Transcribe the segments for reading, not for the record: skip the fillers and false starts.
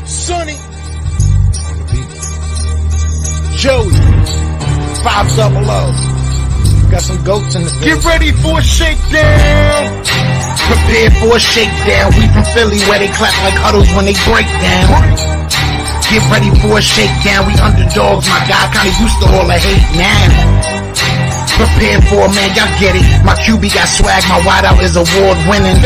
Sonny, Joey, 500. Got some goats in the field. Get ready for a shakedown. Prepare for a shakedown. We from Philly where they clap like huddles when they break down. Get ready for a shakedown. We underdogs, my guy. Kinda used to all the hate now. Prepare for it, man. Y'all get it. My QB got swag. My wideout is award winning.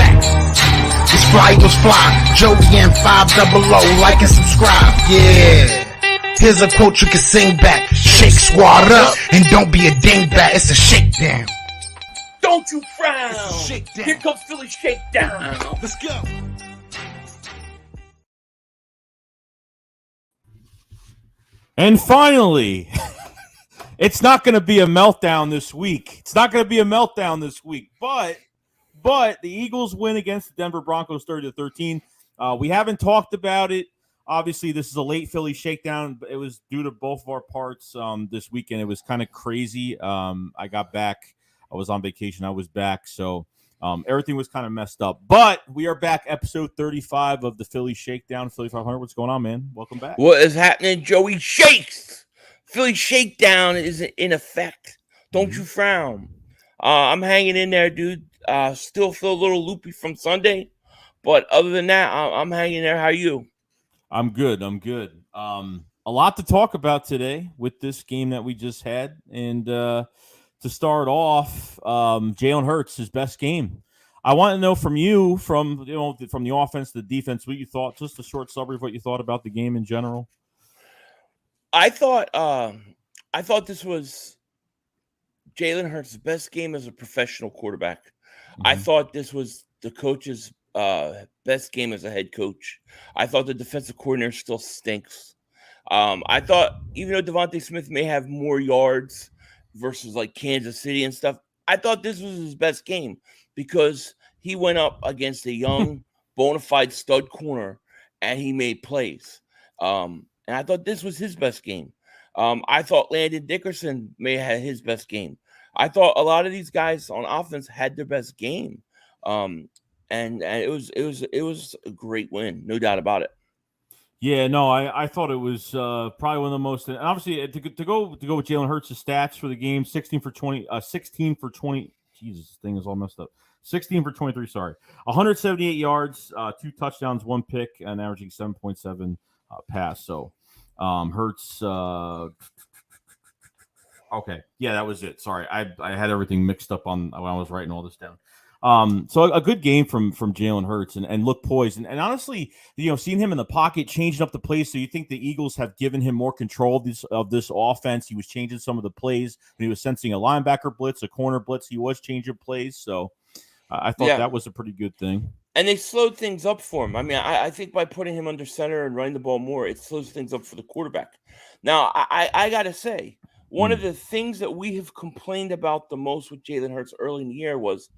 This fly was fly. Joey and 500. Like and subscribe. Yeah. Here's a quote you can sing back. Shake squad up and don't be a dingbat. It's a shakedown. Don't you frown. Shakedown. Here comes Philly Shakedown. Let's go. And finally, it's not going to be a meltdown this week. But the Eagles win against the Denver Broncos 30-13. We haven't talked about it. Obviously, this is a late Philly shakedown. It was due to both of our parts this weekend. It was kind of crazy. I got back. I was on vacation. I was back. So everything was kind of messed up. But we are back, episode 35 of the Philly Shakedown. Philly 500, what's going on, man? Welcome back. What is happening, Joey Shakes? Philly Shakedown is in effect. Don't you frown. I'm hanging in there, dude. Still feel a little loopy from Sunday. But other than that, I'm hanging there. How are you? I'm good. A lot to talk about today with this game that we just had. And to start off, Jalen Hurts, his best game. I want to know from you, from the offense to the defense, what you thought, just a short summary of what you thought about the game in general. I thought this was Jalen Hurts' best game as a professional quarterback. I thought this was the coach's best game as a head coach. I thought the defensive coordinator still stinks. I thought even though Devonta Smith may have more yards versus like Kansas City and stuff, I thought this was his best game because he went up against a young, bona fide stud corner and he made plays. And I thought this was his best game. I thought Landon Dickerson may have had his best game. I thought a lot of these guys on offense had their best game. And it was a great win, no doubt about it. Yeah, no, I thought it was probably one of the most. And obviously, to go with Jalen Hurts' stats for the game: 16 for 20. Jesus, this thing is all messed up. 16 for 23. Sorry, 178 yards, 2 touchdowns, 1 pick, and averaging 7.7 pass. So, Hurts. Okay, yeah, that was it. Sorry, I had everything mixed up when I was writing all this down. So a good game from Jalen Hurts and look poised. And honestly, seeing him in the pocket, changing up the plays. So you think the Eagles have given him more control of this offense. He was changing some of the plays when he was sensing a linebacker blitz, a corner blitz. He was changing plays. So I thought that was a pretty good thing. And they slowed things up for him. I mean, I think by putting him under center and running the ball more, it slows things up for the quarterback. Now, I got to say, one of the things that we have complained about the most with Jalen Hurts early in the year was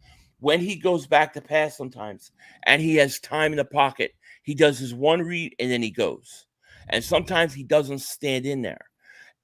when he goes back to pass sometimes and he has time in the pocket, he does his one read and then he goes. And sometimes he doesn't stand in there.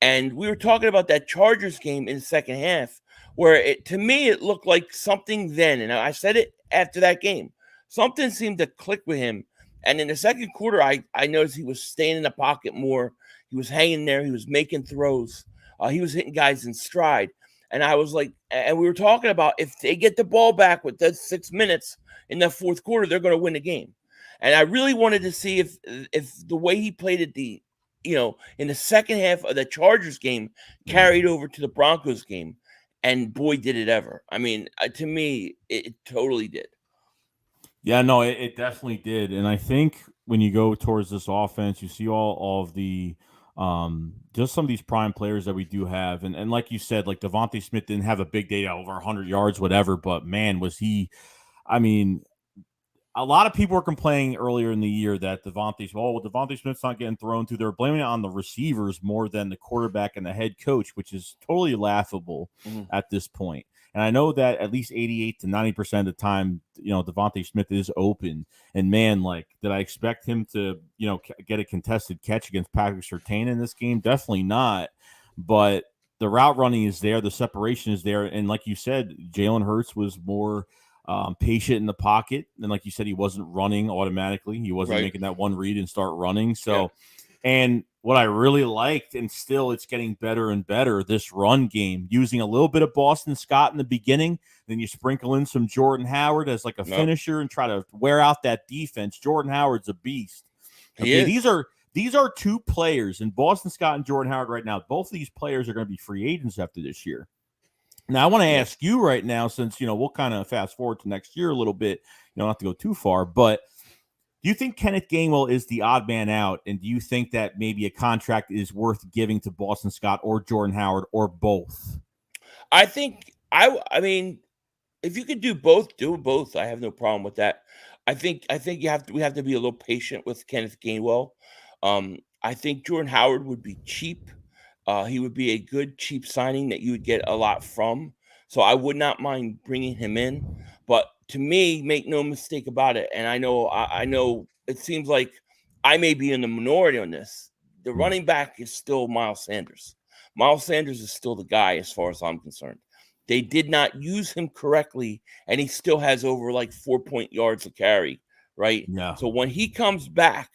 And we were talking about that Chargers game in the second half where to me, it looked like something then. And I said it after that game. Something seemed to click with him. And in the second quarter, I noticed he was staying in the pocket more. He was hanging there. He was making throws. He was hitting guys in stride. And I was like, and we were talking about if they get the ball back with that 6 minutes in the fourth quarter, they're going to win the game. And I really wanted to see if the way he played at in the second half of the Chargers game carried over to the Broncos game. And boy, did it ever. I mean, to me, it totally did. Yeah, no, it definitely did. And I think when you go towards this offense, you see all of the just some of these prime players that we do have. And like you said, like Devonta Smith didn't have a big day over 100 yards, whatever, but man, was he, I mean, a lot of people were complaining earlier in the year that Devonta Smith's not getting thrown to. They're blaming it on the receivers more than the quarterback and the head coach, which is totally laughable at this point. And I know that at least 88 to 90% of the time, Devonta Smith is open. And man, like, did I expect him to, get a contested catch against Patrick Surtain in this game? Definitely not. But the route running is there, the separation is there, and like you said, Jalen Hurts was more patient in the pocket. And like you said, he wasn't running automatically. He wasn't making that one read and start running. So, and what I really liked, and still it's getting better and better, this run game, using a little bit of Boston Scott in the beginning, then you sprinkle in some Jordan Howard as like a finisher and try to wear out that defense. Jordan Howard's a beast. Okay, these are two players, in Boston Scott and Jordan Howard right now. Both of these players are going to be free agents after this year. Now, I want to ask you right now, since, we'll kind of fast forward to next year a little bit. You don't have to go too far, but do you think Kenneth Gainwell is the odd man out? And do you think that maybe a contract is worth giving to Boston Scott or Jordan Howard or both? I think, I mean, if you could do both, do both. I have no problem with that. I think we have to be a little patient with Kenneth Gainwell. I think Jordan Howard would be cheap. He would be a good cheap signing that you would get a lot from. So I would not mind bringing him in. But to me, make no mistake about it, and I know it seems like I may be in the minority on this. The running back is still Miles Sanders. Miles Sanders is still the guy as far as I'm concerned. They did not use him correctly, and he still has over like 4 yards of carry, right? Yeah. So when he comes back,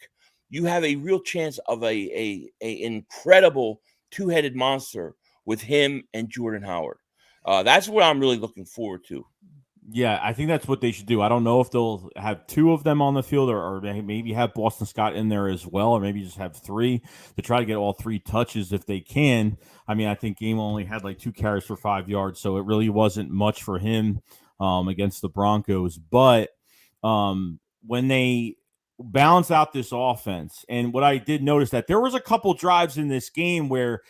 you have a real chance of a incredible two-headed monster with him and Jordan Howard. That's what I'm really looking forward to. Yeah, I think that's what they should do. I don't know if they'll have two of them on the field or maybe have Boston Scott in there as well, or maybe just have three to try to get all three touches if they can. I mean, I think Gainwell only had like 2 carries for 5 yards, so it really wasn't much for him against the Broncos. But when they balance out this offense, and what I did notice that there was a couple drives in this game where,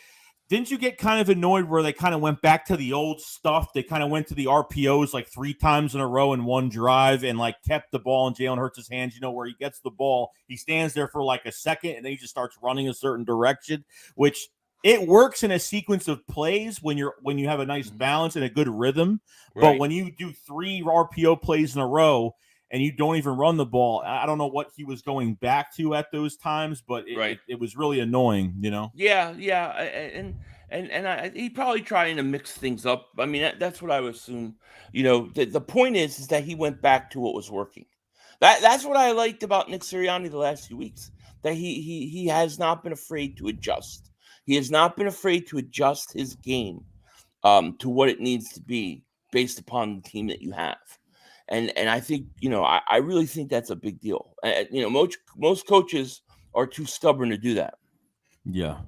didn't you get kind of annoyed where they kind of went back to the old stuff? They kind of went to the RPOs like 3 times in a row in one drive and like kept the ball in Jalen Hurts' hands, where he gets the ball, he stands there for like a second and then he just starts running a certain direction, which it works in a sequence of plays when you have a nice balance and a good rhythm. Right. But when you do 3 RPO plays in a row and you don't even run the ball, I don't know what he was going back to at those times, but it was really annoying, Yeah, and he probably trying to mix things up. I mean, that's what I would assume. The point is that he went back to what was working. That's what I liked about Nick Sirianni the last few weeks. That he has not been afraid to adjust. He has not been afraid to adjust his game to what it needs to be based upon the team that you have. And I think, I really think that's a big deal. Most coaches are too stubborn to do that. Yeah.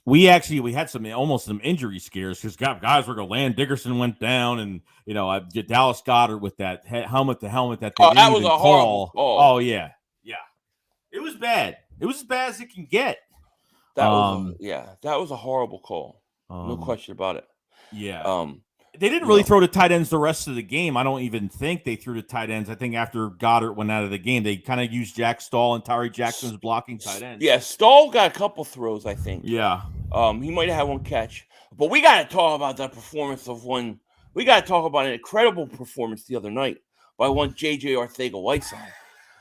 We had almost some injury scares because guys were going. Landon Dickerson went down, and Dallas Goedert with that helmet to helmet that they didn't even call. Oh yeah. It was bad. It was as bad as it can get. That was a horrible call. No question about it. Yeah. They didn't really throw to tight ends the rest of the game. I don't even think they threw to tight ends. I think after Goddard went out of the game, they kind of used Jack Stahl and Tyree Jackson's blocking tight ends. Yeah, Stahl got a couple throws, I think. Yeah. He might have had one catch. But we got to talk about that performance of one. We got to talk about an incredible performance the other night by one J.J. Arcega-Whiteside.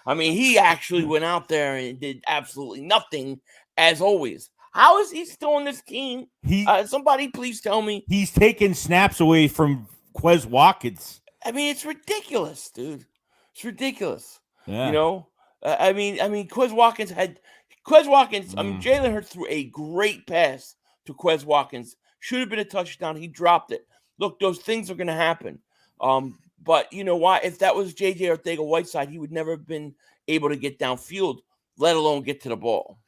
I mean, he actually went out there and did absolutely nothing, as always. How is he still on this team? Somebody please tell me. He's taking snaps away from Quez Watkins. I mean, it's ridiculous, dude. It's ridiculous. Yeah. I mean, Quez Watkins. Jalen Hurts threw a great pass to Quez Watkins. Should have been a touchdown. He dropped it. Look, those things are going to happen. But you know why? If that was J.J. Arcega-Whiteside, he would never have been able to get downfield, let alone get to the ball.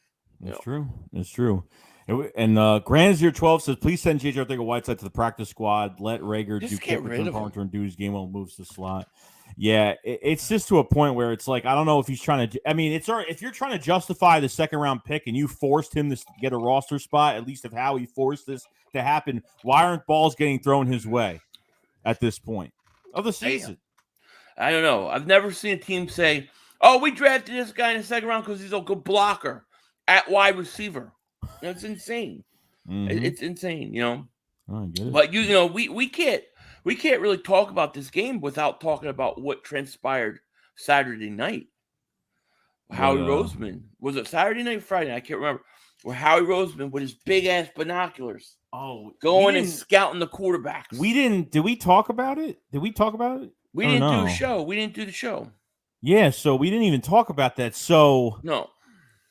It's true. It's true. And Granzier12 says, please send J.J. Arcega-Whiteside to the practice squad. Let Rager do kick return, punt return, do his game while moves the slot. Yeah, it's just to a point where it's like, I don't know if he's trying to – I mean, if you're trying to justify the second-round pick and you forced him to get a roster spot, at least of how he forced this to happen, why aren't balls getting thrown his way at this point of the season? I don't know. I've never seen a team say, oh, we drafted this guy in the second round because he's a good blocker at wide receiver. That's insane. Mm-hmm. It's insane, I get it. But we can't really talk about this game without talking about what transpired Saturday night. Howie Roseman, was it Saturday night or Friday? I can't remember. where Howie Roseman with his big ass binoculars going and scouting the quarterbacks. Did we talk about it? We didn't do a show. We didn't do the show. Yeah, so we didn't even talk about that. So no.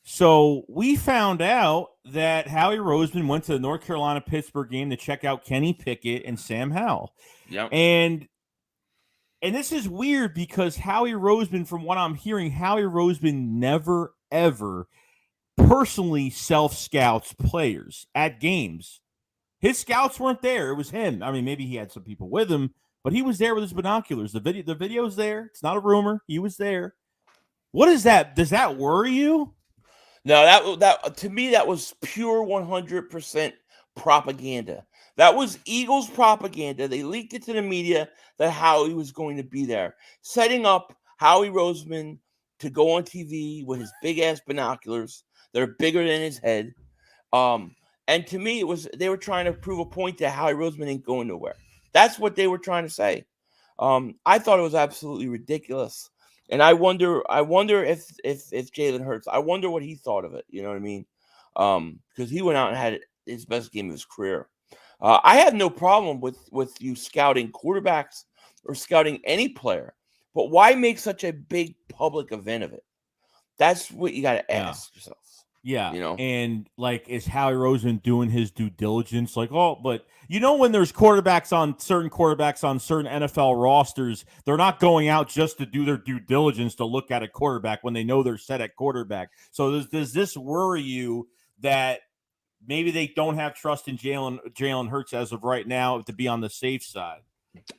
So we found out that Howie Roseman went to the North Carolina-Pittsburgh game to check out Kenny Pickett and Sam Howell. Yep. And this is weird because Howie Roseman, from what I'm hearing, Howie Roseman never, ever personally self-scouts players at games. His scouts weren't there. It was him. I mean, maybe he had some people with him, but he was there with his binoculars. The video's there. It's not a rumor. He was there. What is that? Does that worry you? No, that to me, that was pure 100% propaganda. That was Eagles propaganda. They leaked it to the media that Howie was going to be there, setting up Howie Roseman to go on TV with his big-ass binoculars that are bigger than his head. And to me, they were trying to prove a point that Howie Roseman ain't going nowhere. That's what they were trying to say. I thought it was absolutely ridiculous. And I wonder if Jalen Hurts, I wonder what he thought of it. You know what I mean? Because he went out and had his best game of his career. I have no problem with you scouting quarterbacks or scouting any player, but why make such a big public event of it? That's what you got to ask yourself. Yeah, you know, and like, is Howie Roseman doing his due diligence? Like, but when there's certain quarterbacks on certain NFL rosters, they're not going out just to do their due diligence to look at a quarterback when they know they're set at quarterback. So does this worry you that maybe they don't have trust in Jalen Hurts as of right now to be on the safe side?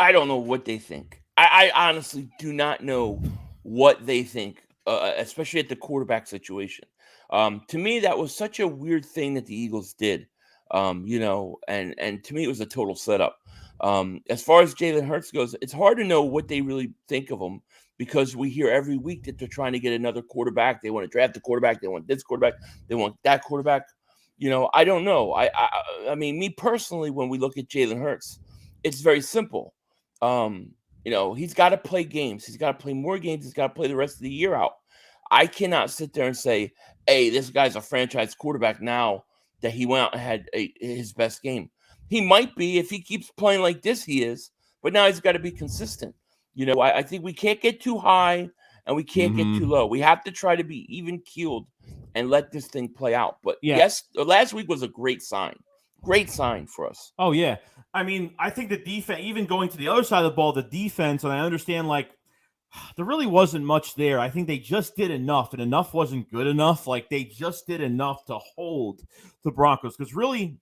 I don't know what they think. I honestly do not know what they think, especially at the quarterback situation. To me, that was such a weird thing that the Eagles did, and to me, it was a total setup. As far as Jalen Hurts goes, it's hard to know what they really think of him because we hear every week that they're trying to get another quarterback. They want to draft the quarterback. They want this quarterback. They want that quarterback. I don't know. I mean, me personally, when we look at Jalen Hurts, it's very simple. He's got to play games. He's got to play more games. He's got to play the rest of the year out. I cannot sit there and say, hey, this guy's a franchise quarterback now that he went out and had his best game. He might be if he keeps playing like this, he is. But now he's got to be consistent. I think we can't get too high and we can't get too low. We have to try to be even keeled and let this thing play out. But yes, last week was a great sign. Great sign for us. Oh, yeah. I mean, I think the defense, even going to the other side of the ball, the defense, and I understand, like, there really wasn't much there. I think they just did enough, and enough wasn't good enough. Like, they just did enough to hold the Broncos. Because really,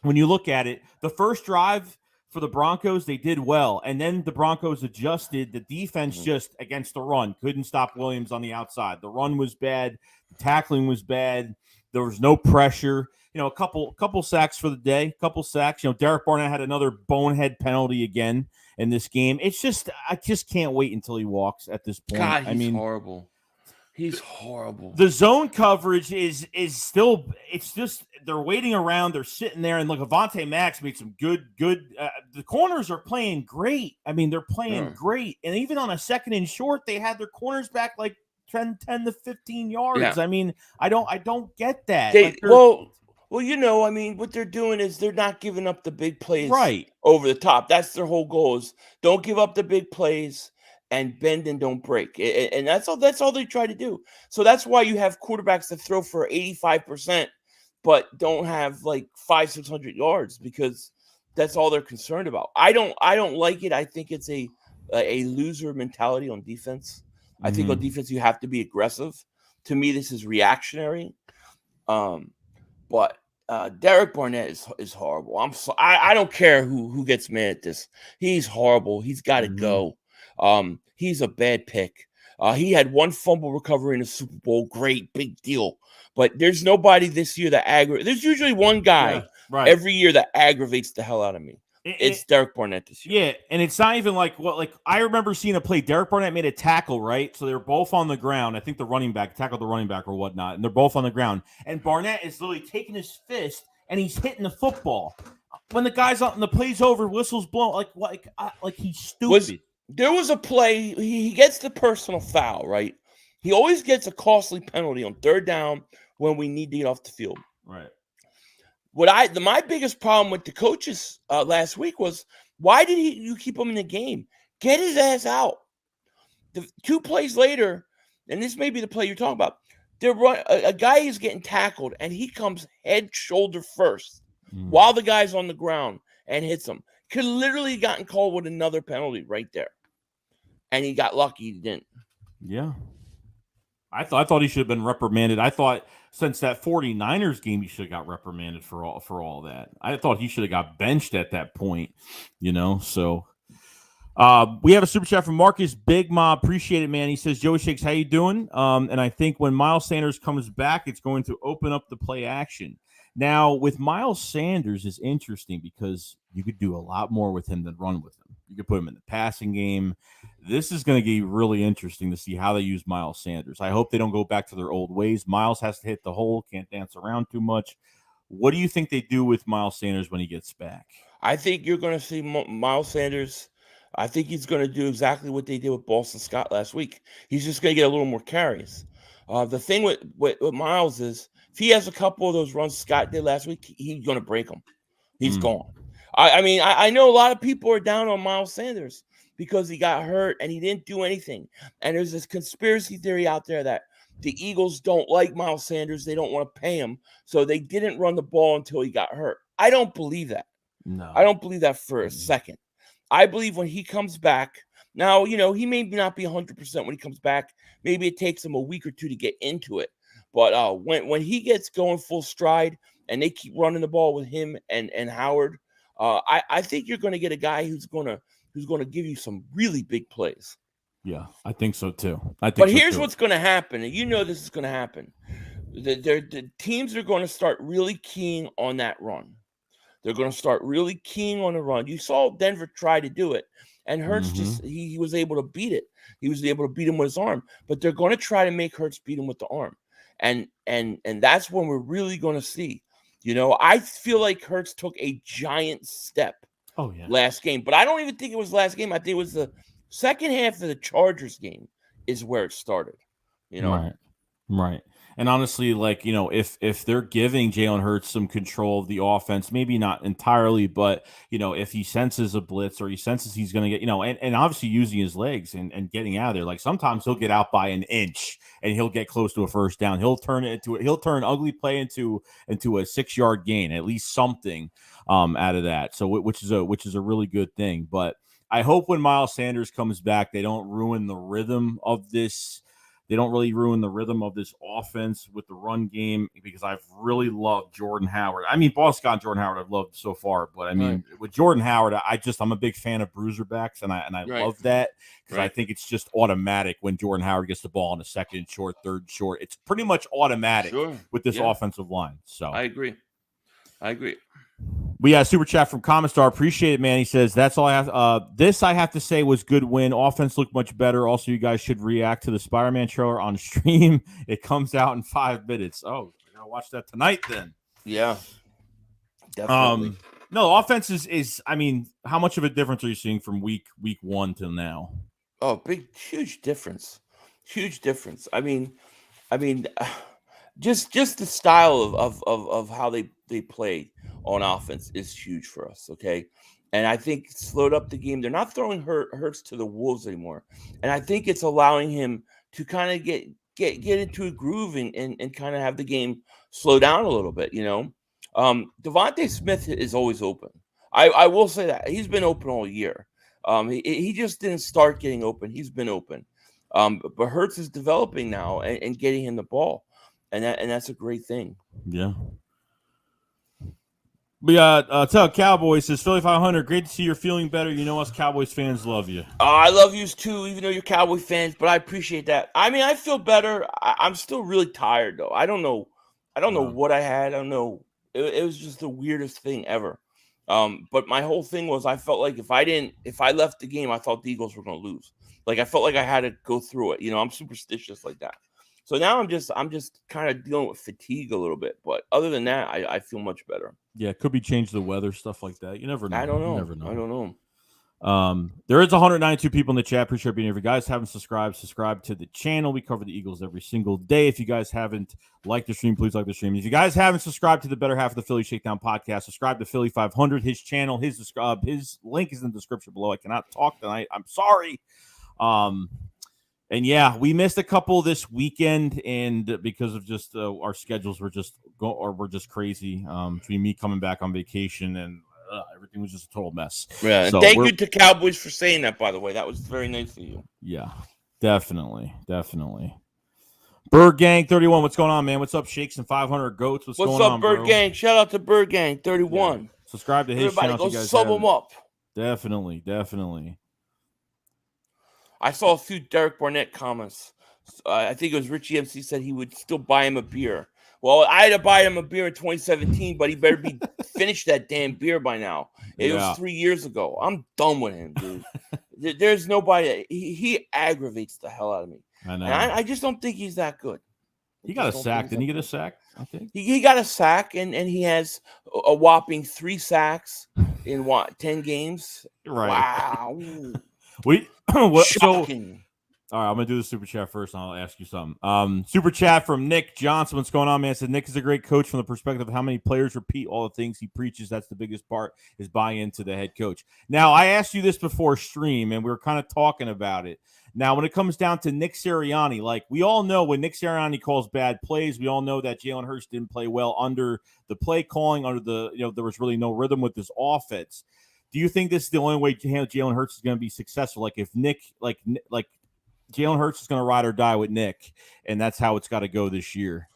when you look at it, the first drive for the Broncos, they did well. And then the Broncos adjusted. The defense just, against the run, couldn't stop Williams on the outside. The run was bad. The tackling was bad. There was no pressure. A couple sacks for the day, couple sacks. Derek Barnett had another bonehead penalty again in this game. It's just, I just can't wait until he walks at this point. God, he's horrible. He's horrible. The zone coverage is still, it's just, they're waiting around. They're sitting there, and look, Devonta Max made some good, the corners are playing great. I mean, they're playing great. And even on a second and short, they had their corners back like 10 to 15 yards. Yeah. I mean, I don't get that. Well, I mean, what they're doing is they're not giving up the big plays over the top. That's their whole goal, is don't give up the big plays and bend and don't break. And that's all they try to do. So that's why you have quarterbacks that throw for 85%, but don't have like 500-600 yards, because that's all they're concerned about. I don't like it. I think it's a loser mentality on defense. I think on defense you have to be aggressive. To me, this is reactionary. But Derek Barnett is horrible. I don't care who gets mad at this. He's horrible. He's got to go. He's a bad pick. He had one fumble recovery in the Super Bowl. Great, big deal. But there's nobody this year that aggravates. There's usually one guy every year that aggravates the hell out of me. It's Derek Barnett this year. Yeah, and it's not even like I remember seeing a play. Derek Barnett made a tackle, right? So they were both on the ground. I think the running back tackled the running back or whatnot, and they're both on the ground. And Barnett is literally taking his fist and he's hitting the football. When the guy's on, and the play's over, whistles blown, like he's stupid. There was a play. He gets the personal foul, right? He always gets a costly penalty on third down when we need to get off the field. Right. My biggest problem with the coaches last week was, why did you keep him in the game? Get his ass out. The 2 plays later, and this may be the play you're talking about, a guy is getting tackled, and he comes head, shoulder first while the guy's on the ground and hits him. Could literally gotten called with another penalty right there. And he got lucky he didn't. Yeah. I thought he should have been reprimanded. I thought since that 49ers game, he should have got reprimanded for all that. I thought he should have got benched at that point, so... we have a super chat from Marcus Big Ma. Appreciate it, man. He says, Joey Shakes, how you doing? And I think when Miles Sanders comes back, it's going to open up the play action. Now, with Miles Sanders is interesting because you could do a lot more with him than run with him. You could put him in the passing game. This is going to get really interesting to see how they use Miles Sanders. I hope they don't go back to their old ways. Miles has to hit the hole, can't dance around too much. What do you think they do with Miles Sanders when he gets back? I think you're going to see Miles Sanders. I think he's going to do exactly what they did with Boston Scott last week. He's just going to get a little more carries. The thing with Miles is, if he has a couple of those runs Scott did last week, he's going to break them. He's gone. I know a lot of people are down on Miles Sanders because he got hurt and he didn't do anything. And there's this conspiracy theory out there that the Eagles don't like Miles Sanders. They don't want to pay him. So they didn't run the ball until he got hurt. I don't believe that. No. I don't believe that for a second. I believe when he comes back, now, he may not be 100% when he comes back. Maybe it takes him a week or 2 to get into it. But when he gets going full stride and they keep running the ball with him and Howard, I think you're going to get a guy who's going to give you some really big plays. Yeah, I think so too. But here's what's going to happen, and this is going to happen. The teams are going to start really keying on that run. They're going to start really keying on the run. You saw Denver try to do it, and Hurts he was able to beat it. He was able to beat him with his arm, but they're going to try to make Hurts beat him with the arm, and that's when we're really going to see. I feel like Hurts took a giant step. Last game, but I don't even think it was last game. I think it was the second half of the Chargers game is where it started. Right. And honestly, if they're giving Jalen Hurts some control of the offense, maybe not entirely, but, if he senses a blitz or he senses he's going to get, and obviously using his legs and getting out of there, like sometimes he'll get out by an inch and he'll get close to a first down. He'll turn ugly play into a 6-yard gain, at least something out of that. So which is a really good thing. But I hope when Miles Sanders comes back, they don't ruin the rhythm of this. They don't really ruin the rhythm of this offense with the run game, because I've really loved Jordan Howard. I mean, Ball Scott and Jordan Howard I've loved so far, but I mean, with Jordan Howard, I'm a big fan of bruiser backs, and I love that because I think it's just automatic when Jordan Howard gets the ball on a second and short, third short. It's pretty much automatic with this offensive line. So I agree. We got a super chat from Common Star. Appreciate it, man. He says, that's all I have. This I have to say was good win. Offense looked much better. Also, you guys should react to the Spider-Man trailer on stream. It comes out in 5 minutes. Oh, I gotta watch that tonight then. Yeah, definitely. No, offense is. I mean, how much of a difference are you seeing from week 1 till now? Oh, huge difference. Huge difference. I mean, just the style of how they play on offense is huge for us, okay? And I think it slowed up the game. They're not throwing Hurts to the wolves anymore. And I think it's allowing him to kind of get into a groove and kind of have the game slow down a little bit, Devonta Smith is always open. I will say that. He's been open all year. He just didn't start getting open. He's been open. But Hurts is developing now and getting him the ball. And that's a great thing. Yeah. We got Tell Cowboys says, Philly 500, great to see you're feeling better. You know us Cowboys fans love you. I love you too, even though you're Cowboy fans, but I appreciate that. I mean, I feel better. I'm still really tired, though. I don't know what I had. I don't know. It was just the weirdest thing ever. But my whole thing was, I felt like if I left the game, I thought the Eagles were going to lose. Like, I felt like I had to go through it. I'm superstitious like that. So now I'm just kind of dealing with fatigue a little bit. But other than that, I feel much better. Yeah, it could be change the weather, stuff like that. You never know. I don't know. You never know. I don't There is 192 people in the chat. Appreciate being here. If you guys haven't subscribed to the channel. We cover the Eagles every single day. If you guys haven't liked the stream, please like the stream. If you guys haven't subscribed to the better half of the Philly Shakedown podcast, subscribe to Philly 500. His channel, his link is in the description below. I cannot talk tonight. I'm sorry. And yeah, we missed a couple this weekend, and because of just our schedules were just crazy. Between me coming back on vacation and everything was just a total mess. Yeah, so thank you to Cowboys for saying that, by the way. That was very nice of you. Yeah, definitely. Bird Gang 31, what's going on, man? What's up, Shakes and 500 Goats? What's going on, Bird bro? Gang? Shout out to Bird Gang 31. Yeah. Subscribe to his channel. Everybody go sub him up. Definitely. I saw a few Derek Barnett comments. I think it was Richie MC said he would still buy him a beer. Well, I had to buy him a beer in 2017, but he better be finished that damn beer by now. It was 3 years ago. I'm done with him, dude. There's nobody. He aggravates the hell out of me. I know. And I just don't think he's that good. He got a sack. Didn't he get a sack? I think he got a sack, and he has a whopping 3 sacks in 10 games. Right. Wow. Shocking. All right, I'm going to do the super chat first, and I'll ask you something. Super chat from Nick Johnson. What's going on, man? Said Nick is a great coach from the perspective of how many players repeat all the things he preaches. That's the biggest part, is buy into the head coach. Now, I asked you this before stream, and we were kind of talking about it. Now, when it comes down to Nick Sirianni, like we all know when Nick Sirianni calls bad plays, we all know that Jalen Hurts didn't play well under the play calling, under the, there was really no rhythm with this offense. Do you think this is the only way Jalen Hurts is going to be successful? Like if Nick, like Jalen Hurts is going to ride or die with Nick, and that's how it's got to go this year.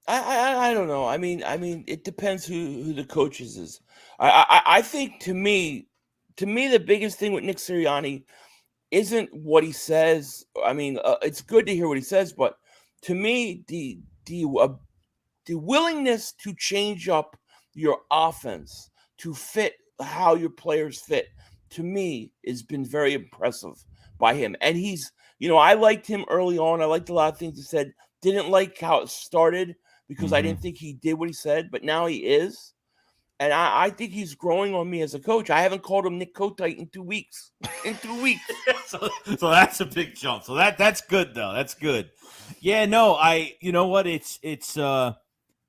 I don't know. I mean, it depends who the coaches is. I think to me, the biggest thing with Nick Sirianni isn't what he says. I mean, it's good to hear what he says, but to me, the willingness to change up your offense to fit how your players fit, to me, has been very impressive by him. And he's, I liked him early on. I liked a lot of things he said. Didn't like how it started because I didn't think he did what he said, but now he is. And I think he's growing on me as a coach. I haven't called him Nick Kotite in 2 weeks. so that's a big jump. So that's good though. That's good. Yeah, no, you know what?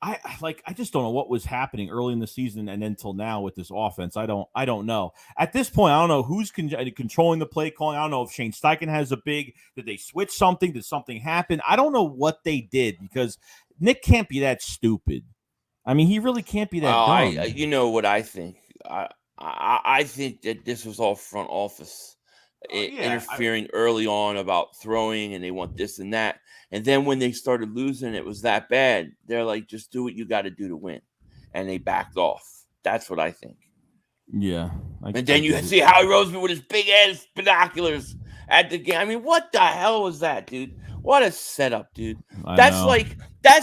I just don't know what was happening early in the season and until now with this offense. I don't know. At this point, I don't know who's controlling the play calling. I don't know if Shane Steichen has did they switch something? Did something happen? I don't know what they did because Nick can't be that stupid. I mean, he really can't be that dumb. You know what I think? I think that this was all front office interfering early on about throwing, and they want this and that. And then when they started losing, it was that bad. They're like, just do what you got to do to win. And they backed off. That's what I think. Yeah. And then you see Howie Roseman with his big-ass binoculars at the game. I mean, what the hell was that, dude? What a setup, dude. That's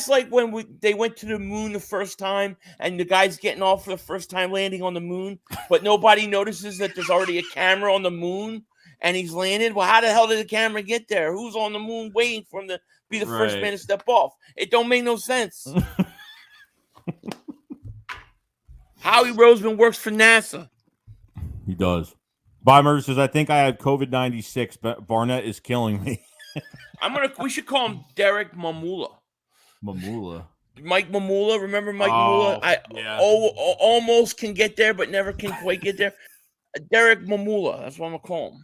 like when they went to the moon the first time, and the guy's getting off for the first time landing on the moon, but nobody notices that there's already a camera on the moon, and he's landed. Well, how the hell did the camera get there? Who's on the moon waiting for him to be the first man to step off? It don't make no sense. Howie Roseman works for NASA. He does. Bymer says, I think I had COVID-96, but Barnett is killing me. We should call him Derek Mamula. Mike Mamula. Remember Mike Mamula? Almost can get there, but never can quite get there. Derek Mamula. That's what I'm going to call him.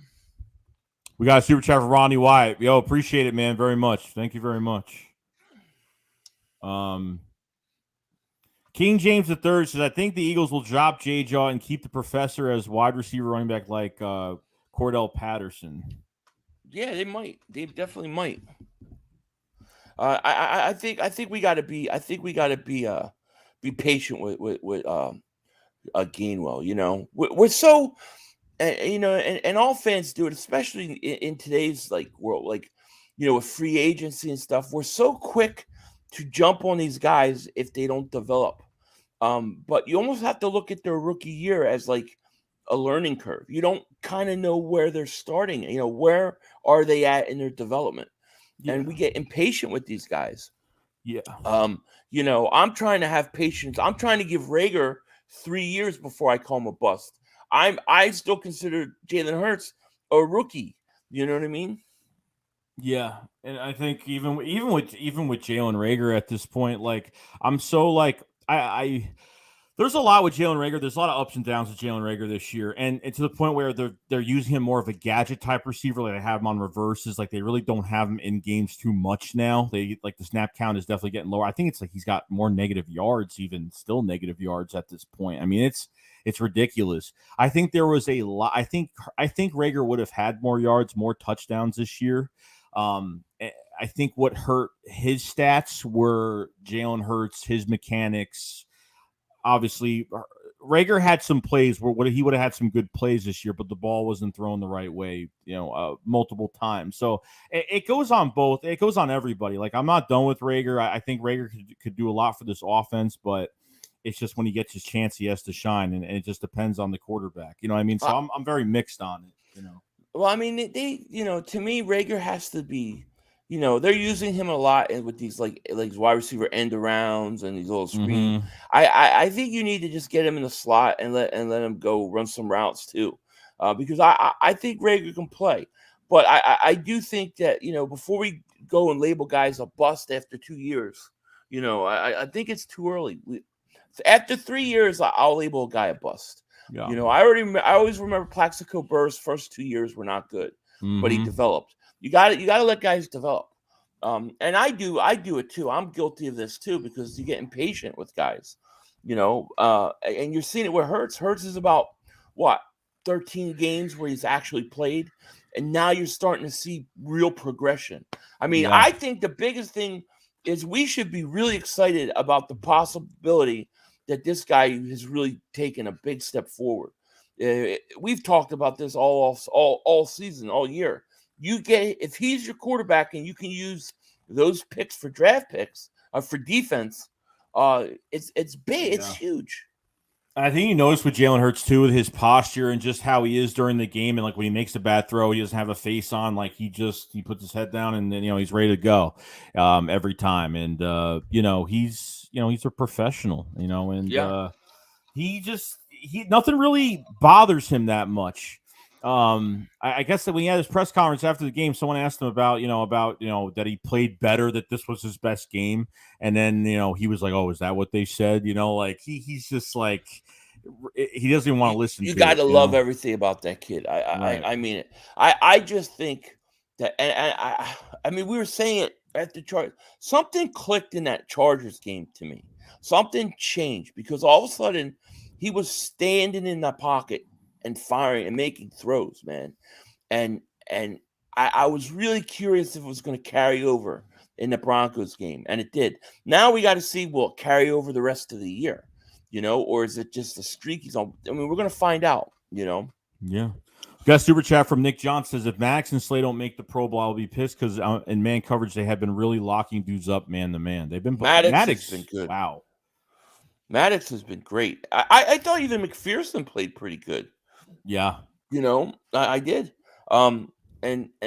We got a super chat for Ronnie Wyatt. Yo, appreciate it, man, very much. Thank you very much. King James III says, I think the Eagles will drop J-Jaw and keep the professor as wide receiver running back like Cordell Patterson. Yeah, they might. They definitely might. I think we got to be. I think we got to be patient with Gainwell. We're so, and all fans do it, especially in today's world, with free agency and stuff. We're so quick to jump on these guys if they don't develop. But you almost have to look at their rookie year as a learning curve. You don't kind of know where they're starting. Where are they at in their development? Yeah. And we get impatient with these guys. Yeah. I'm trying to have patience. I'm trying to give Rager 3 years before I call him a bust. I still consider Jalen Hurts a rookie. You know what I mean? Yeah, and I think even with Jalen Reagor at this point, like I'm so like I there's a lot with Jalen Reagor. There's a lot of ups and downs with Jalen Reagor this year, and to the point where they're using him more of a gadget type receiver. Like they have him on reverses. Like they really don't have him in games too much now. They like the snap count is definitely getting lower. I think it's like he's got more negative yards, even still negative yards at this point. I mean, it's ridiculous. I think there was a lot. I think Reagor would have had more yards, more touchdowns this year. I think what hurt his stats were Jalen Hurts, his mechanics. Obviously, Reagor had some plays where he would have had some good plays this year, but the ball wasn't thrown the right way, multiple times. So it goes on both. It goes on everybody. Like I'm not done with Reagor. I think Reagor could do a lot for this offense, but it's just when he gets his chance, he has to shine, and it just depends on the quarterback. You know what I mean? So I'm very mixed on it. Well, I mean, they to me, Reagor has to be. They're using him a lot with these like wide receiver end arounds and these little screens. I think you need to just get him in the slot and let him go run some routes too, because I think Reagor can play, but I do think that before we go and label guys a bust after 2 years, I think it's too early. After 3 years, I'll label a guy a bust. Yeah. I always remember Plaxico Burr's first 2 years were not good, but he developed. You got to let guys develop. And I do it too. I'm guilty of this too, because you get impatient with guys, and you're seeing it with Hurts. Hurts is about 13 games where he's actually played. And now you're starting to see real progression. I mean, yeah. I think the biggest thing is we should be really excited about the possibility that this guy has really taken a big step forward. We've talked about this all season, all year. If he's your quarterback and you can use those picks for draft picks for defense, it's big, it's huge. I think you notice with Jalen Hurts too, with his posture and just how he is during the game, and like when he makes a bad throw, he doesn't have a face on. Like he puts his head down and then he's ready to go every time. And he's a professional, and nothing really bothers him that much. I guess that when he had his press conference after the game, someone asked him about that he played better, that this was his best game. And then, he was like, oh, is that what they said? Like he's just like, he doesn't even want to listen to it. You got to love everything about that kid. I mean it. I just think that, and I mean, we were saying it at the Chargers. Something clicked in that Chargers game to me. Something changed because all of a sudden he was standing in the pocket and firing and making throws, man. And I was really curious if it was going to carry over in the Broncos game, and it did. Now we got to see, will it carry over the rest of the year, or is it just a streak he's on? I mean, we're going to find out, Yeah. We got a super chat from Nick John says, if Maddox and Slay don't make the Pro Bowl, I'll be pissed because in man coverage, they have been really locking dudes up man to man. They've been Maddox has been good. Wow. Maddox has been great. I thought even McPherson played pretty good. Yeah. I did. And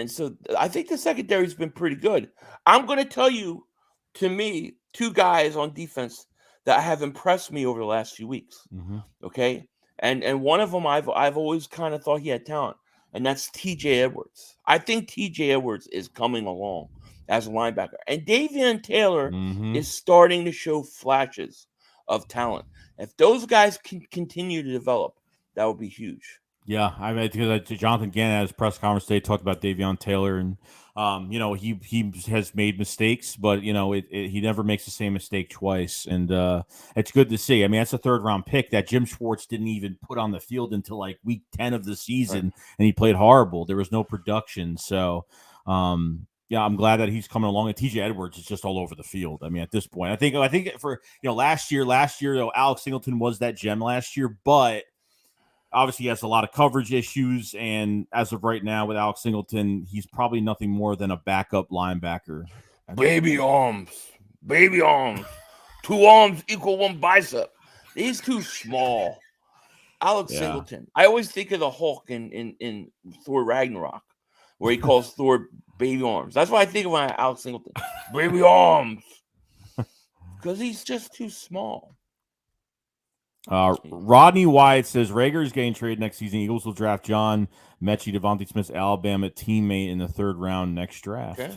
so I think the secondary's been pretty good. I'm going to tell you, to me, two guys on defense that have impressed me over the last few weeks. Mm-hmm. Okay. And one of them I've always kind of thought he had talent, and that's TJ Edwards. I think TJ Edwards is coming along as a linebacker. And Davion Taylor is starting to show flashes of talent. If those guys can continue to develop, that would be huge. Yeah, I mean, because Jonathan Gannon at his press conference today talked about Davion Taylor, and he has made mistakes, but he never makes the same mistake twice, and it's good to see. I mean, that's a third-round pick that Jim Schwartz didn't even put on the field until like week 10 of the season, right. And he played horrible. There was no production, so yeah, I'm glad that he's coming along. And TJ Edwards is just all over the field. I mean, at this point, I think for last year, Alex Singleton was that gem last year, but obviously, he has a lot of coverage issues, and as of right now, with Alex Singleton, he's probably nothing more than a backup linebacker. Baby arms. 2 arms equal 1 bicep. He's too small. Alex Singleton. I always think of the Hulk in Thor Ragnarok, where he calls Thor baby arms. That's what I think of when Alex Singleton. Baby arms. Because he's just too small. Rodney Wyatt says Rager is getting traded next season. Eagles will draft John Mechie, Devonta Smith's Alabama teammate in the 3rd round next draft. Okay.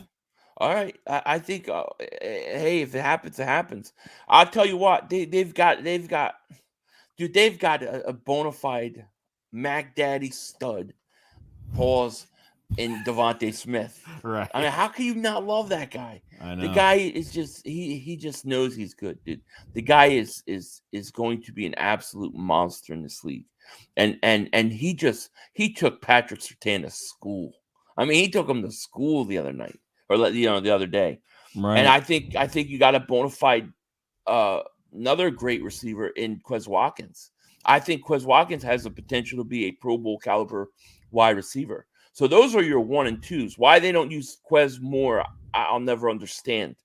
All right. I think, hey, if it happens, it happens. I'll tell you what, they've got a bona fide Mac Daddy stud, pause, in Devonta Smith. Right. I mean, how can you not love that guy? I know. The guy is just he just knows he's good, dude. The guy is going to be an absolute monster in this league. And he took Patrick Surtain to school. I mean, he took him to school the other night, or the other day. Right. And I think you got a bona fide another great receiver in Quez Watkins. I think Quez Watkins has the potential to be a Pro Bowl caliber wide receiver. So those are your 1 and 2s. Why they don't use Quez more, I'll never understand.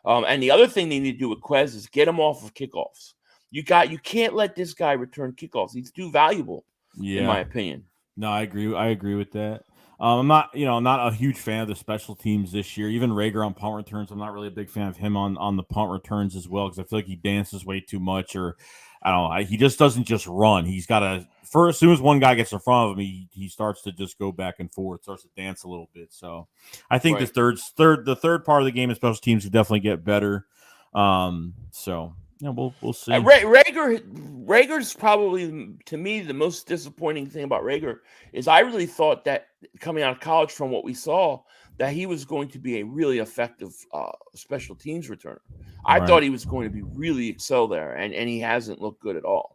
And the other thing they need to do with Quez is get him off of kickoffs. You can't let this guy return kickoffs. He's too valuable, in my opinion. No, I agree. I agree with that. I'm not a huge fan of the special teams this year. Even Rager on punt returns, I'm not really a big fan of him on the punt returns as well, because I feel like he dances way too much, or I don't know. He just doesn't just run. He's got to. As soon as one guy gets in front of him, he starts to just go back and forth, starts to dance a little bit. So I think the third part of the game of special teams could definitely get better. So yeah, we'll see. Rager's probably, to me, the most disappointing thing about Rager is I really thought that coming out of college, from what we saw, that he was going to be a really effective special teams returner. I thought he was going to be really excel there, and he hasn't looked good at all.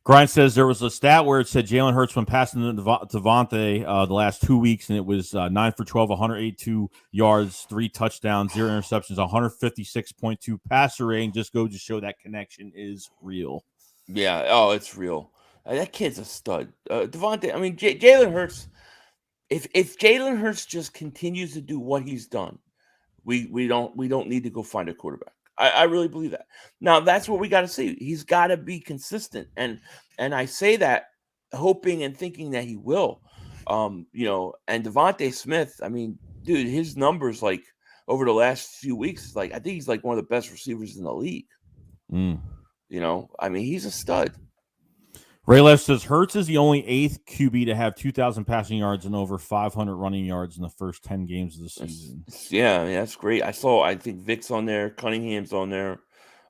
Grind says there was a stat where it said Jalen Hurts when passing to Devonta the last 2 weeks, and it was 9 for 12, 182 yards, 3 touchdowns, 0 interceptions, 156.2 passer rating. Just go to show that connection is real. Yeah, it's real. That kid's a stud. Devonta, I mean, Jalen Hurts, if Jalen Hurts just continues to do what he's done, we don't need to go find a quarterback. I really believe that. Now, that's what we got to see. He's got to be consistent. And I say that hoping and thinking that he will. And Devonta Smith, I mean, dude, his numbers, like, over the last few weeks, like, I think he's like one of the best receivers in the league. I mean, he's a stud. Ray Lev says Hurts is the only 8th QB to have 2,000 passing yards and over 500 running yards in the first 10 games of the season. Yeah, that's great. I think Vic's on there, Cunningham's on there.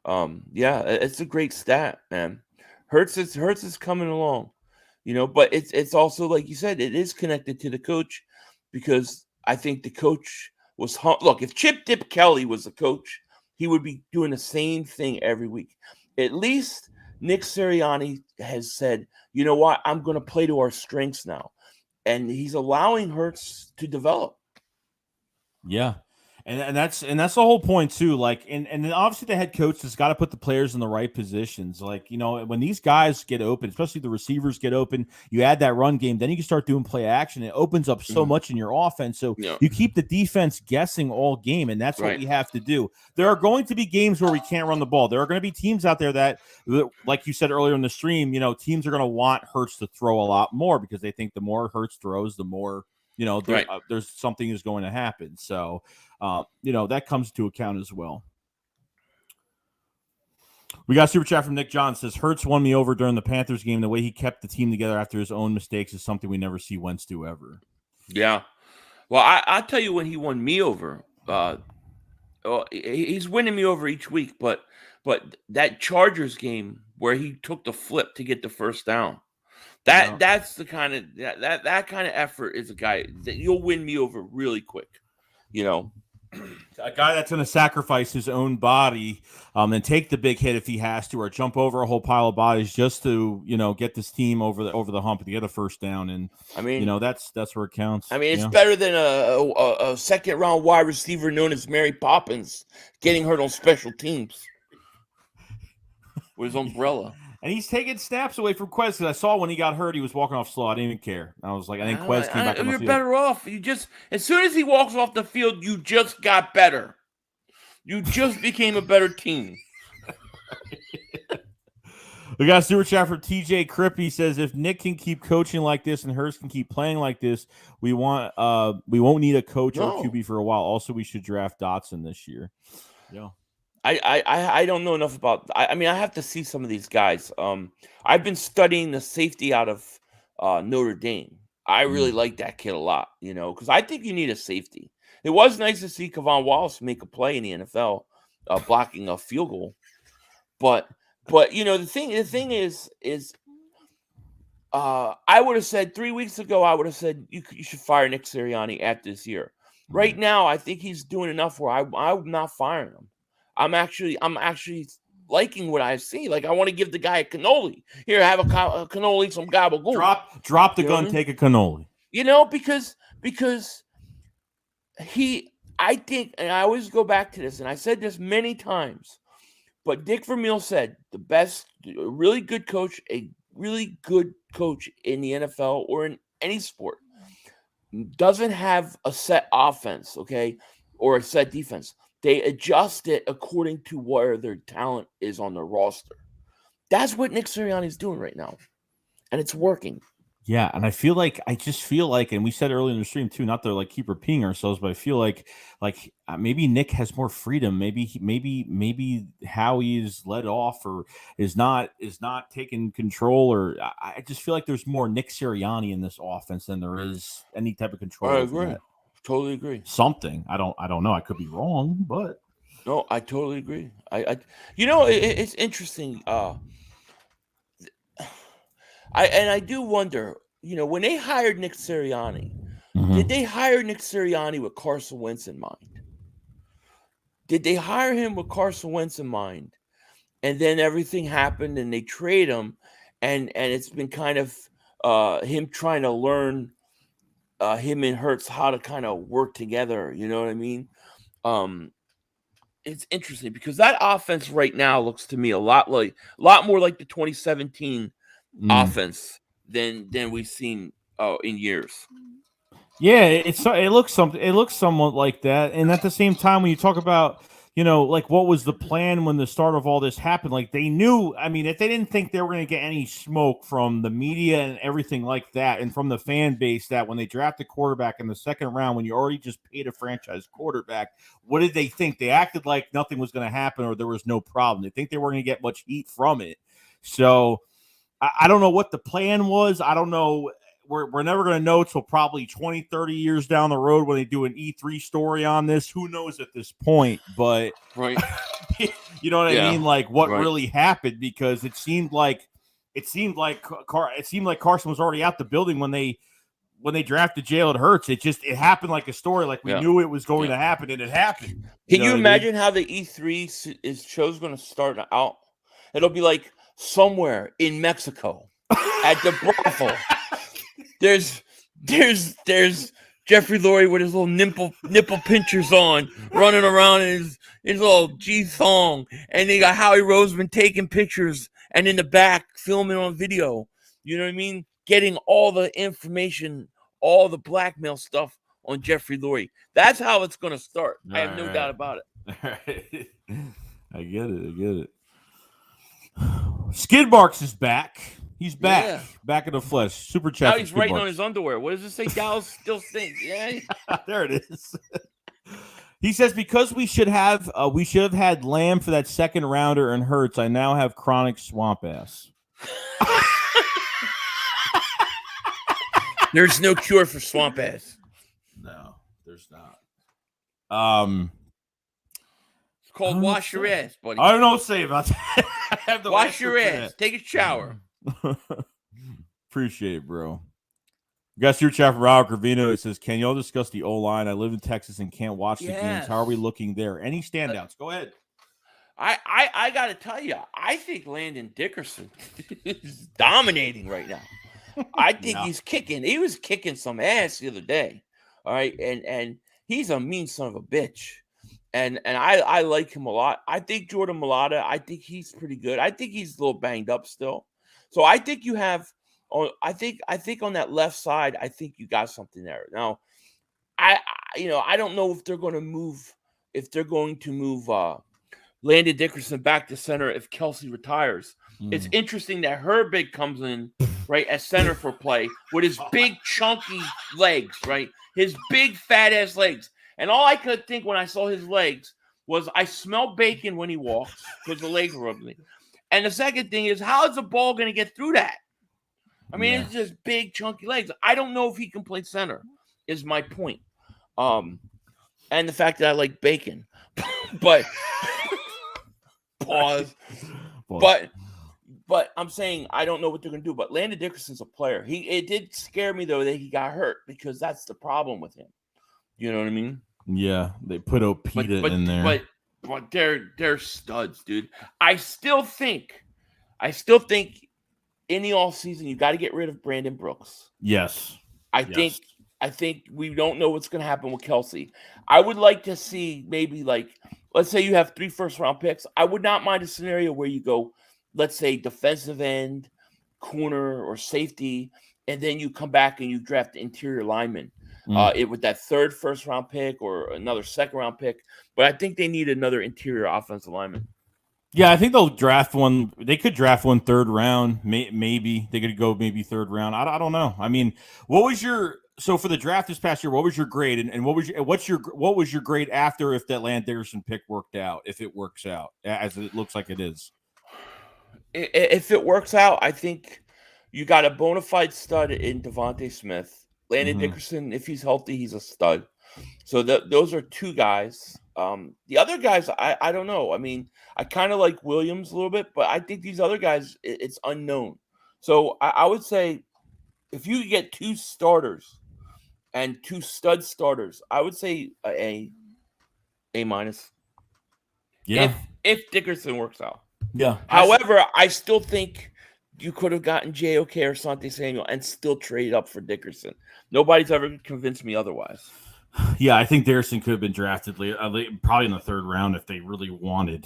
It's a great stat, man. Hurts is coming along, but it's also, like you said, it is connected to the coach, because I think the coach was look, if Chip Dip Kelly was the coach, he would be doing the same thing every week. At least Nick Sirianni has said, you know what, I'm going to play to our strengths now. And he's allowing Hurts to develop. Yeah. And that's the whole point too. Like, and then obviously the head coach has got to put the players in the right positions. Like, when these guys get open, especially the receivers get open, you add that run game, then you can start doing play action. It opens up so much in your offense. So you keep the defense guessing all game, and that's what we have to do. There are going to be games where we can't run the ball. There are going to be teams out there that, like you said earlier in the stream, teams are going to want Hurts to throw a lot more, because they think the more Hurts throws, the more there's something is going to happen. So, that comes to account as well. We got a super chat from Nick John. Says Hurts won me over during the Panthers game. The way he kept the team together after his own mistakes is something we never see Wentz do ever. Yeah. Well, I'll tell you when he won me over. He's winning me over each week, but that Chargers game where he took the flip to get the first down, that's the kind of that kind of effort is a guy that you'll win me over really quick. A guy that's going to sacrifice his own body and take the big hit if he has to, or jump over a whole pile of bodies just to, get this team over the hump to get a first down. And I mean, that's where it counts. I mean, it's better than a second round wide receiver known as Mary Poppins getting hurt on special teams with his umbrella. And he's taking snaps away from Quez, because I saw when he got hurt, he was walking off slow. I didn't even care. I was like, I think Quez came back on the field. You're better off. As soon as he walks off the field, you just got better. You just became a better team. We got a super chat from TJ Cripp. He says, if Nick can keep coaching like this and Hurts can keep playing like this, we won't need a coach or QB for a while. Also, we should draft Dotson this year. Yeah. I don't know enough about. I mean, I have to see some of these guys. I've been studying the safety out of Notre Dame. I really like that kid a lot, because I think you need a safety. It was nice to see Kevon Wallace make a play in the NFL, blocking a field goal. But the thing is I would have said 3 weeks ago, I would have said you should fire Nick Sirianni after this year. Right now, I think he's doing enough where I'm not firing him. I'm actually liking what I see. Like, I want to give the guy a cannoli. Here, have a cannoli, some gabagool. Drop the gun, take a cannoli. Because I think, and I always go back to this, and I said this many times, but Dick Vermeil said a really good coach in the NFL or in any sport doesn't have a set offense, okay, or a set defense. They adjust it according to where their talent is on the roster. That's what Nick Sirianni is doing right now, and it's working. Yeah, and I just feel like, and we said earlier in the stream too, not to like keep repeating ourselves, but I feel like maybe Nick has more freedom. Maybe Howie's let off or is not taking control, or I just feel like there's more Nick Sirianni in this offense than there is any type of control. I agree. Totally agree. Something I don't know. I could be wrong, but no, I totally agree. It's interesting. I do wonder, when they hired Nick Sirianni, did they hire Nick Sirianni with Carson Wentz in mind? Did they hire him with Carson Wentz in mind? And then everything happened and they trade him, and it's been kind of him trying to learn him and Hurts how to kind of work together. You know what I mean? It's interesting because that offense right now looks to me a lot more like the 2017 offense than we've seen in years. Yeah, it looks somewhat like that. And at the same time, when you talk about, like what was the plan when the start of all this happened, like they knew, I mean, if they didn't think they were going to get any smoke from the media and everything like that, and from the fan base, that when they draft a quarterback in the second round, when you already just paid a franchise quarterback, what did they think? They acted like nothing was going to happen or there was no problem. They think they weren't going to get much heat from it. So I don't know what the plan was. I don't know. We're never going to know till probably 20, 30 years down the road when they do an E3 story on this. Who knows at this point? But right, you know what I mean? Like what really happened, because it seemed like Carson was already out the building when they drafted Jalen Hurts. It happened like a story. Like we knew it was going to happen, and it happened. Can you imagine how the E3 show's going to start out? It'll be like somewhere in Mexico at the brothel. There's Jeffrey Lurie with his little nipple pinchers on, running around in his little G-thong, and they got Howie Roseman taking pictures, and in the back filming on video. You know what I mean? Getting all the information, all the blackmail stuff on Jeffrey Lurie. That's how it's going to start. I have no doubt about it. All right. I get it. Skid Marks is back. He's back, back in the flesh. Super chat. Now he's writing on his underwear. What does it say? Dallas still stinks. Yeah, there it is. He says, because we should have had Lamb for that second rounder and Hurts, I now have chronic swamp ass. There's no cure for swamp ass. No, there's not. It's called wash your ass, buddy. I don't know what to say about that. Wash your ass. Take a shower. Appreciate it, bro. We got your chat from Robert Gravino. It says, can y'all discuss the O-line? I live in Texas and can't watch the games. How are we looking there? Any standouts? Go ahead. I got to tell you, I think Landon Dickerson is dominating right now. I think he's kicking. He was kicking some ass the other day. All right. And he's a mean son of a bitch. And I like him a lot. I think Jordan Mailata, I think he's pretty good. I think he's a little banged up still. So I think you have, I think on that left side, I think you got something there. Now, I don't know if they're going to move Landon Dickerson back to center if Kelsey retires. It's interesting that Herbig comes in right at center for play with his big chunky legs, right? His big fat ass legs. And all I could think when I saw his legs was I smell bacon when he walks because the legs rub me. And the second thing is, how is the ball going to get through that? I mean, it's just big, chunky legs. I don't know if he can play center, is my point. And the fact that I like bacon. But pause. But I'm saying I don't know what they're going to do. But Landon Dickerson's a player. It did scare me, though, that he got hurt because that's the problem with him. You know what I mean? Yeah, they put Opeta in there. But they're studs, dude. I still think in the offseason you got to get rid of Brandon Brooks. Yes. I think we don't know what's going to happen with Kelsey. I would like to see maybe let's say you have 3 first-round picks. I would not mind a scenario where you go, let's say defensive end, corner, or safety, and then you come back and you draft interior lineman. With that 3rd first-round pick or another 2nd-round pick. But I think they need another interior offensive lineman. Yeah, I think they'll draft one. They could draft one 3rd round. Maybe they could go maybe 3rd round. I don't know. I mean, what was your for the draft this past year? What was your grade, and what was your grade after if that Landon Dickerson pick worked out? If it works out as it looks like it is, if it works out, I think you got a bona fide stud in Devonta Smith. Landon Dickerson, if he's healthy, he's a stud. So those are 2 guys. The other guys, I don't know. I mean, I kind of like Williams a little bit, but I think these other guys, it's unknown. So I would say if you get 2 starters and 2 stud starters, I would say A minus. Yeah. If Dickerson works out. Yeah. However, I still think you could have gotten J.O.K. or Asante Samuel and still traded up for Dickerson. Nobody's ever convinced me otherwise. Yeah, I think Dickerson could have been drafted probably in the 3rd round if they really wanted.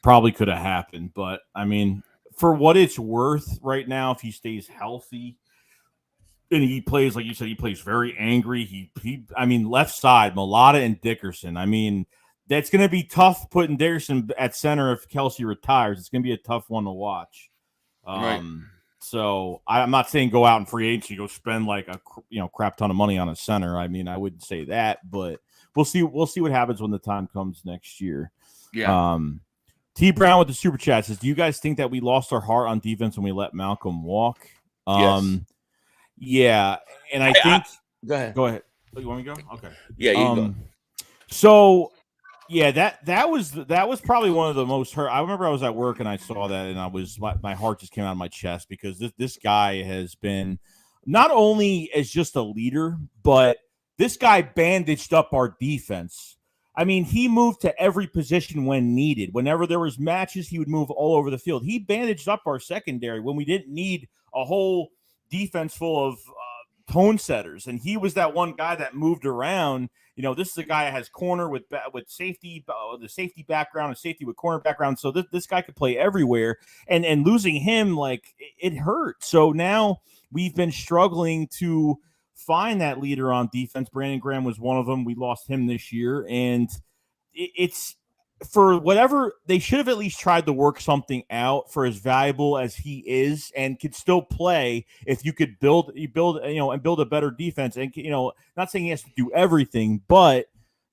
Probably could have happened. But, I mean, for what it's worth right now, if he stays healthy and he plays, like you said, he plays very angry. I mean, left side, Mulata and Dickerson. I mean, that's going to be tough putting Dickerson at center if Kelsey retires. It's going to be a tough one to watch. Right. So I'm not saying go out in free agency, go spend like a crap ton of money on a center. I mean, I wouldn't say that, but we'll see what happens when the time comes next year. Yeah. T Brown with the super chat says, do you guys think that we lost our heart on defense when we let Malcolm walk? Yes. Yeah. And I think go ahead. Oh, you want me to go? Okay. Yeah, you go. So yeah, that was probably one of the most hurt. I remember I was at work and I saw that, and my heart just came out of my chest because this guy has been not only as just a leader, but this guy bandaged up our defense. I mean, he moved to every position when needed. Whenever there was matches, he would move all over the field. He bandaged up our secondary when we didn't need a whole defense full of tone setters, and he was that one guy that moved around. This is a guy that has corner with safety, the safety background, and safety with corner background. So this guy could play everywhere, and losing him, it hurt. So now we've been struggling to find that leader on defense. Brandon Graham was one of them. We lost him this year, and it's for whatever they should have at least tried to work something out for as valuable as he is and could still play. If you could build a better defense, and not saying he has to do everything, but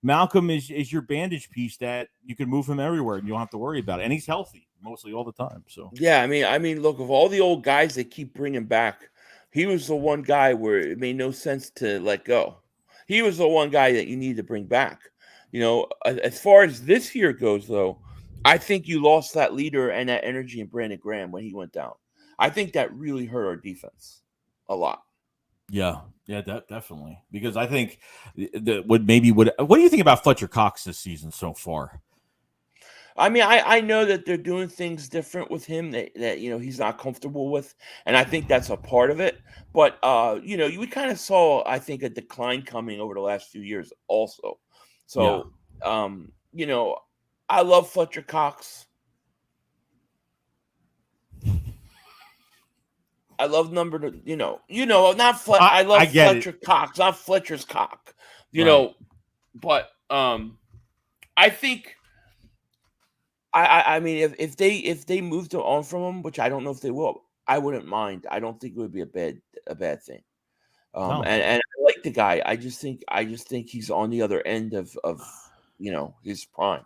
Malcolm is your bandage piece that you can move him everywhere and you don't have to worry about it. And he's healthy mostly all the time. So yeah, I mean, look, of all the old guys they keep bringing back, he was the one guy where it made no sense to let go. He was the one guy that you need to bring back. As far as this year goes, though, I think you lost that leader and that energy in Brandon Graham when he went down. I think that really hurt our defense a lot. Yeah, definitely. Because I think what do you think about Fletcher Cox this season so far? I mean, I know that they're doing things different with him that he's not comfortable with, and I think that's a part of it. But we kind of saw, I think, a decline coming over the last few years also. So, I love Fletcher Cox. I love not I love Fletcher Cox, not Fletcher's cock. But I think I mean if they moved on from him, which I don't know if they will, I wouldn't mind. I don't think it would be a bad thing. And I like the guy. I just think he's on the other end of his prime.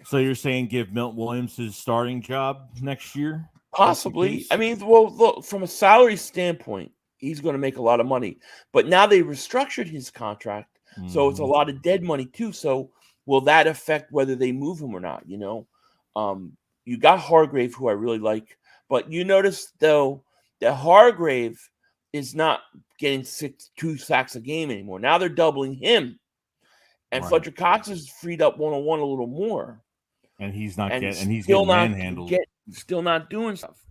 So you're saying give Milton Williams his starting job next year? Possibly. I mean, well, look, from a salary standpoint, he's going to make a lot of money. But now they restructured his contract, so it's a lot of dead money too. So will that affect whether they move him or not? You got Hargrave, who I really like, but you notice though that Hargrave is not getting 2 sacks a game anymore. Now they're doubling him, and Right. Fletcher Cox is freed up one-on-one a little more. And he's not getting, and he's still getting manhandled. Still not doing stuff.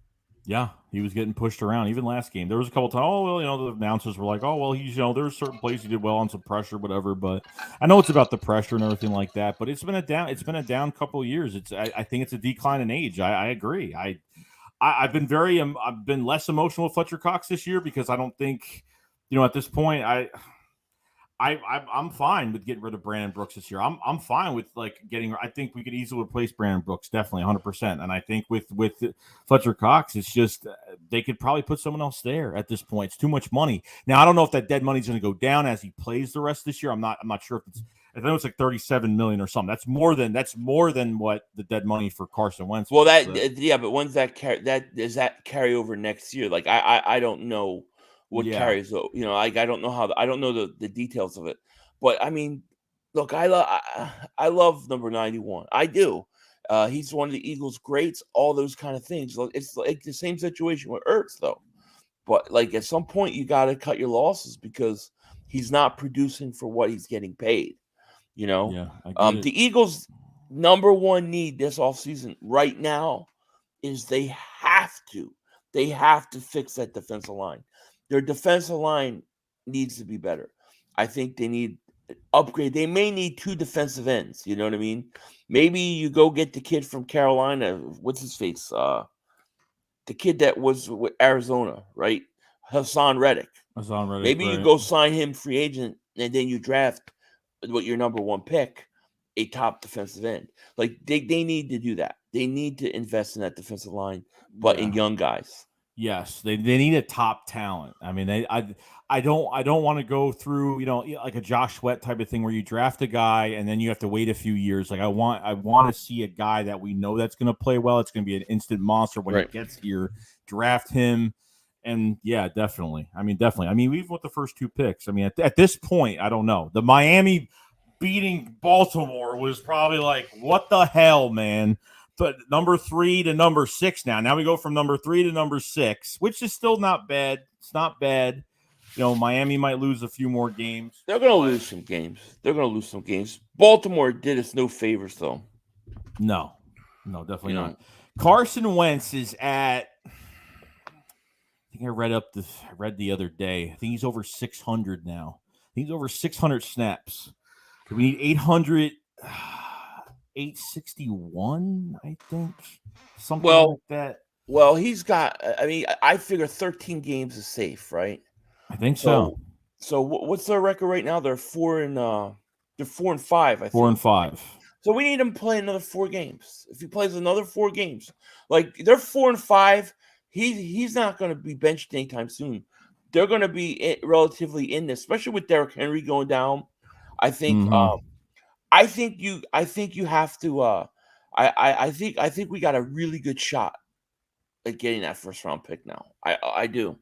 Yeah, he was getting pushed around. Even last game, there was a couple times. Oh well, the announcers were like, "Oh well, he's there's certain plays he did well on some pressure, whatever." But I know it's about the pressure and everything like that. But it's been a down couple of years. I think it's a decline in age. I agree. I've been less emotional with Fletcher Cox this year because I don't think, at this point I'm fine with getting rid of Brandon Brooks this year. I'm fine with I think we could easily replace Brandon Brooks, definitely 100%. And I think with Fletcher Cox, it's just they could probably put someone else there at this point. It's too much money. Now I don't know if that dead money is going to go down as he plays the rest of this year. I'm not sure if it's. I think it's like $37 million or something. That's more than what the dead money for Carson Wentz. Well, but when's that carry over next year? Like I don't know. What carries, I don't know I don't know the details of it, but I mean, look, I love number 91. I do. He's one of the Eagles' greats. All those kind of things. It's like the same situation with Ertz, though. But like at some point, you got to cut your losses because he's not producing for what he's getting paid. Yeah. The Eagles' number one need this offseason right now is they have to fix that defensive line. Their defensive line needs to be better. I think they need upgrade. They may need 2 defensive ends. You know what I mean? Maybe you go get the kid from Carolina. What's his face? The kid that was with Arizona, right? Hassan Reddick. Maybe you go sign him free agent, and then you draft with your number 1 pick a top defensive end. Like they need to do that. They need to invest in that defensive line, but in young guys. Yes, they need a top talent. I mean, I don't want to go through, like a Josh Sweat type of thing where you draft a guy and then you have to wait a few years. Like I want to see a guy that we know that's going to play well. It's going to be an instant monster when he gets here. Draft him, and definitely. I mean, even with the first 2 picks. I mean, at this point, I don't know. The Miami beating Baltimore was probably like, what the hell, man. But number 3 to number 6 now. Now we go from number 3 to number 6, which is still not bad. It's not bad. Miami might lose a few more games. They're going to lose some games. Baltimore did us no favors, though. No, definitely not. Carson Wentz is at. I think I read the other day. I think he's over 600 now. He's over 600 snaps. We need 800. 861, I think, something like that. Well, he's got. I mean, I figure 13 games is safe, right? I think so. So what's their record right now? They're 4 and 5. I think 4 and 5. So we need him to play another 4 games. If he plays another 4 games, like they're 4 and 5, he's not going to be benched anytime soon. They're going to be relatively in this, especially with Derrick Henry going down. I think. I think you have to. I think we got a really good shot at getting that first round pick now. I do.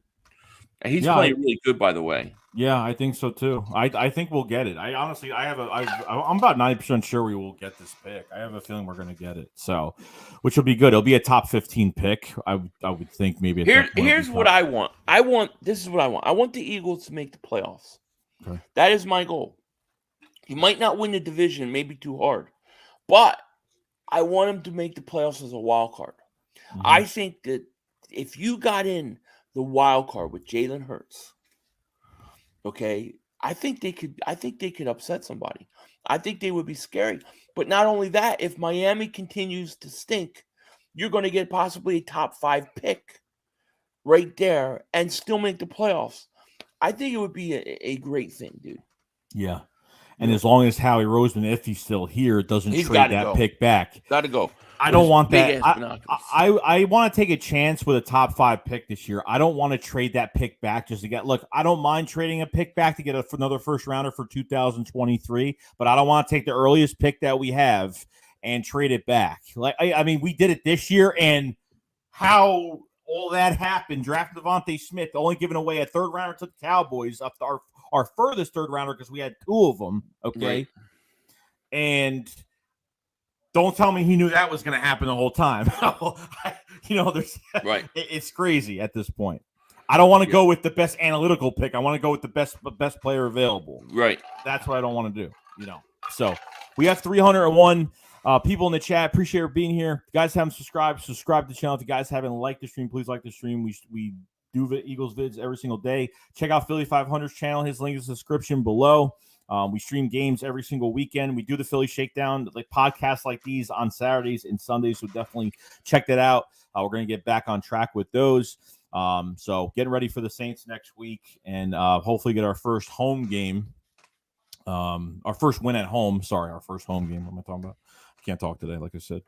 And he's playing really good, by the way. Yeah, I think so too. I think we'll get it. I'm about 90% sure we will get this pick. I have a feeling we're going to get it. So, which will be good. It'll be a top 15 pick. I would think maybe. Here's what I want. This is what I want. I want the Eagles to make the playoffs. Okay. That is my goal. You might not win the division, maybe too hard, but I want him to make the playoffs as a wild card. Mm-hmm. I think that if you got in the wild card with Jalen Hurts, okay, I think they could upset somebody. I think they would be scary. But not only that, if Miami continues to stink, you're going to get possibly a top 5 pick right there and still make the playoffs. I think it would be a great thing, dude. Yeah. And as long as Howie Roseman, if he's still here, doesn't trade that pick back. Got to go. I don't want big that. ass binoculars. I want to take a chance with a top 5 pick this year. I don't want to trade that pick back just to get. Look, I don't mind trading a pick back to get another first rounder for 2023, but I don't want to take the earliest pick that we have and trade it back. Like I mean, we did it this year, and how all that happened, drafting Devonta Smith, only giving away a third rounder to the Cowboys, up to our furthest third rounder because we had 2 of them. Okay, Right. and. Don't tell me he knew that was going to happen the whole time. There's Right. It's crazy at this point. I don't want to go with the best analytical pick. I want to go with the best player available. Right. That's what I don't want to do. So we have 301 people in the chat. Appreciate being here. If you guys haven't subscribed to the channel. If you guys haven't liked the stream, please like the stream. We do Eagles vids every single day. Check out Philly 500's channel. His link is in the description below. We stream games every single weekend. We do the Philly Shakedown, like podcasts like these on Saturdays and Sundays. So definitely check that out. We're going to get back on track with those. So getting ready for the Saints next week and hopefully get our first home game. Our first win at home. Sorry, our first home game. What am I talking about? I can't talk today, like I said.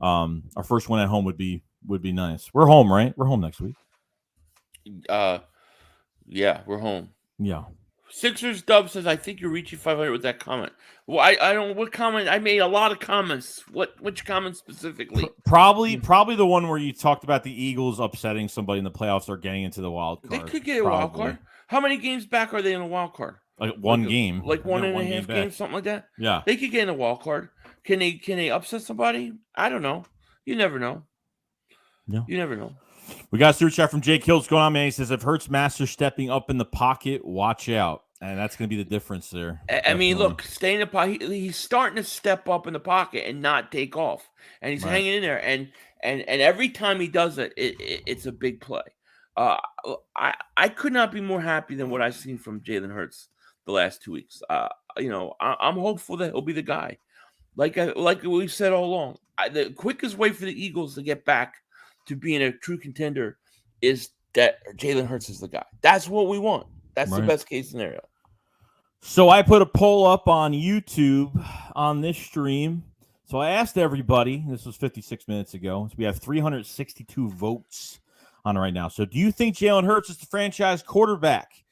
Our first win at home would be nice. We're home, right? We're home next week. Yeah, we're home. Yeah. Sixers Dub says, I think you're reaching 500 with that comment. Well, I don't know what comment. I made a lot of comments. Which comment specifically? Probably the one where you talked about the Eagles upsetting somebody in the playoffs or getting into the wild card. They could get a wild card. How many games back are they in a wild card? Like one game. Like one and a half games, something like that? Yeah. They could get in a wild card. Can they upset somebody? I don't know. You never know. Yeah. You never know. We got a super chat from Jake Hill. What's going on, man? He says, if Hurts master stepping up in the pocket, watch out. And that's going to be the difference there. I mean, look, stay in the pocket. He's starting to step up in the pocket and not take off. And he's hanging in there. And every time he does it, it's a big play. I could not be more happy than what I've seen from Jalen Hurts the last 2 weeks. I'm hopeful that he'll be the guy. Like we've said all along, the quickest way for the Eagles to get back to being a true contender is that Jalen Hurts is the guy. That's what we want. That's the best case scenario. So I put a poll up on YouTube on this stream. So I asked everybody, this was 56 minutes ago. So we have 362 votes on it right now. So do you think Jalen Hurts is the franchise quarterback?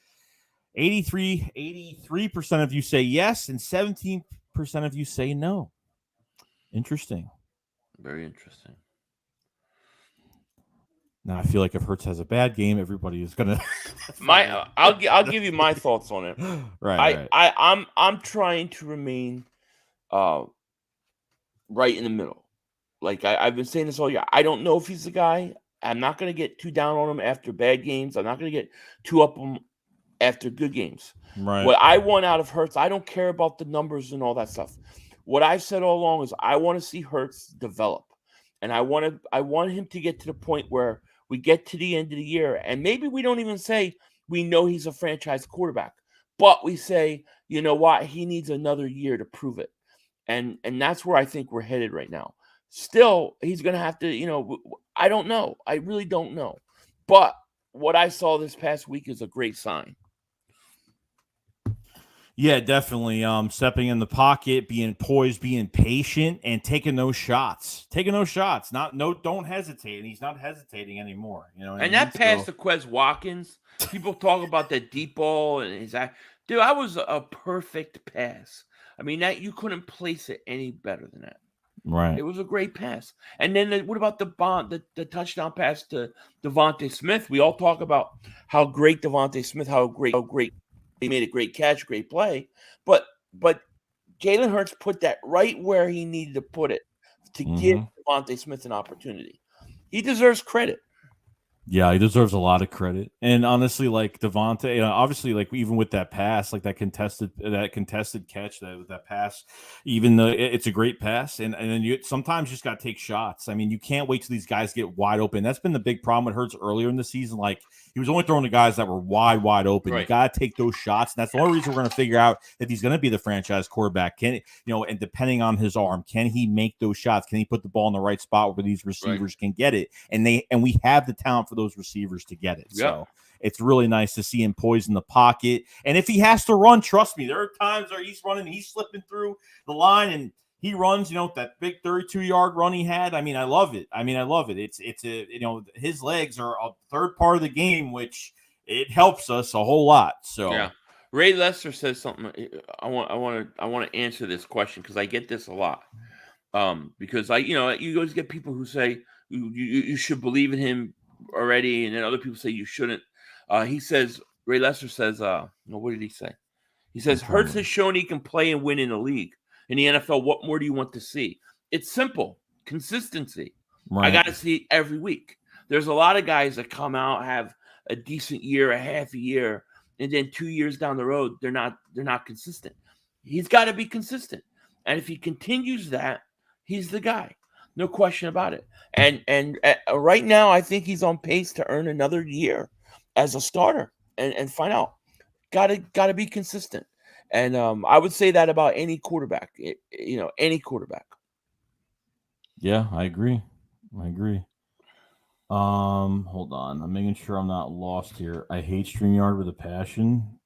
83% of you say yes, and 17% of you say no. Interesting. Very interesting. Now I feel like if Hurts has a bad game, everybody is gonna. I'll give you my thoughts on it. Right. I'm trying to remain, right in the middle. Like I've been saying this all year. I don't know if he's the guy. I'm not gonna get too down on him after bad games. I'm not gonna get too up on him after good games. Right. What I want out of Hurts, I don't care about the numbers and all that stuff. What I've said all along is I want to see Hurts develop, and I want him to get to the point where we get to the end of the year, and maybe we don't even say we know he's a franchise quarterback, but we say, you know what, he needs another year to prove it, and that's where I think we're headed right now. Still, he's going to have to, I don't know. I really don't know, but what I saw this past week is a great sign. Yeah, definitely. Stepping in the pocket, being poised, being patient, and taking those shots. Don't hesitate. And he's not hesitating anymore. And that pass to Quez Watkins, people talk about that deep ball and dude, that was a perfect pass. I mean, that you couldn't place it any better than that. Right. It was a great pass. And then what about the touchdown pass to Devonta Smith? We all talk about how great Devonta Smith, how great. He made a great catch, great play, but Jalen Hurts put that right where he needed to put it to give Devonta Smith an opportunity. He deserves credit. Yeah, he deserves a lot of credit. And honestly, like Devonta, obviously, like even with that pass, like that contested catch, that pass, even though it's a great pass, and then you sometimes just got to take shots. I mean, you can't wait till these guys get wide open. That's been the big problem with Hurts earlier in the season. Like he was only throwing to guys that were wide open. Right. You got to take those shots, and that's the only reason we're going to figure out if he's going to be the franchise quarterback. Can and depending on his arm, can he make those shots? Can he put the ball in the right spot where these receivers can get it? And we have the talent for those receivers to get it. Yep. So it's really nice to see him poised in the pocket. And if he has to run, trust me, there are times where he's running, he's slipping through the line, and he runs, that big 32-yard run he had. I mean, I love it. It's his legs are a third part of the game, which it helps us a whole lot. So yeah. Ray Lester says something. I want to answer this question because I get this a lot. Because you always get people who say you should believe in him already, and then other people say you shouldn't. Ray Lester says, what did he say? He says Hurts has shown he can play and win in the league. In the NFL, what more do you want to see? It's simple. Consistency. Right. I got to see it every week. There's a lot of guys that come out, have a decent year, a half a year, and then 2 years down the road, they're not consistent. He's got to be consistent. And if he continues that, he's the guy. No question about it. And right now, I think he's on pace to earn another year as a starter and find out. Got to be consistent. And I would say that about any quarterback, any quarterback. Yeah, I agree. Hold on. I'm making sure I'm not lost here. I hate StreamYard with a passion.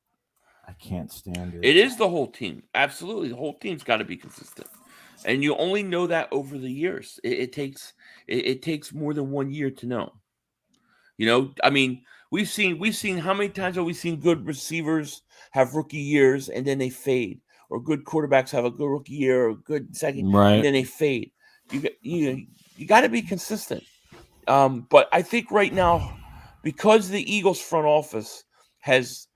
I can't stand it. It is the whole team. Absolutely. The whole team's got to be consistent. And you only know that over the years. It takes more than 1 year to know. I mean, we've seen how many times have we seen good receivers have rookie years and then they fade, or good quarterbacks have a good rookie year or a good second, right, and then they fade. You got to be consistent. But I think right now, because the Eagles front office is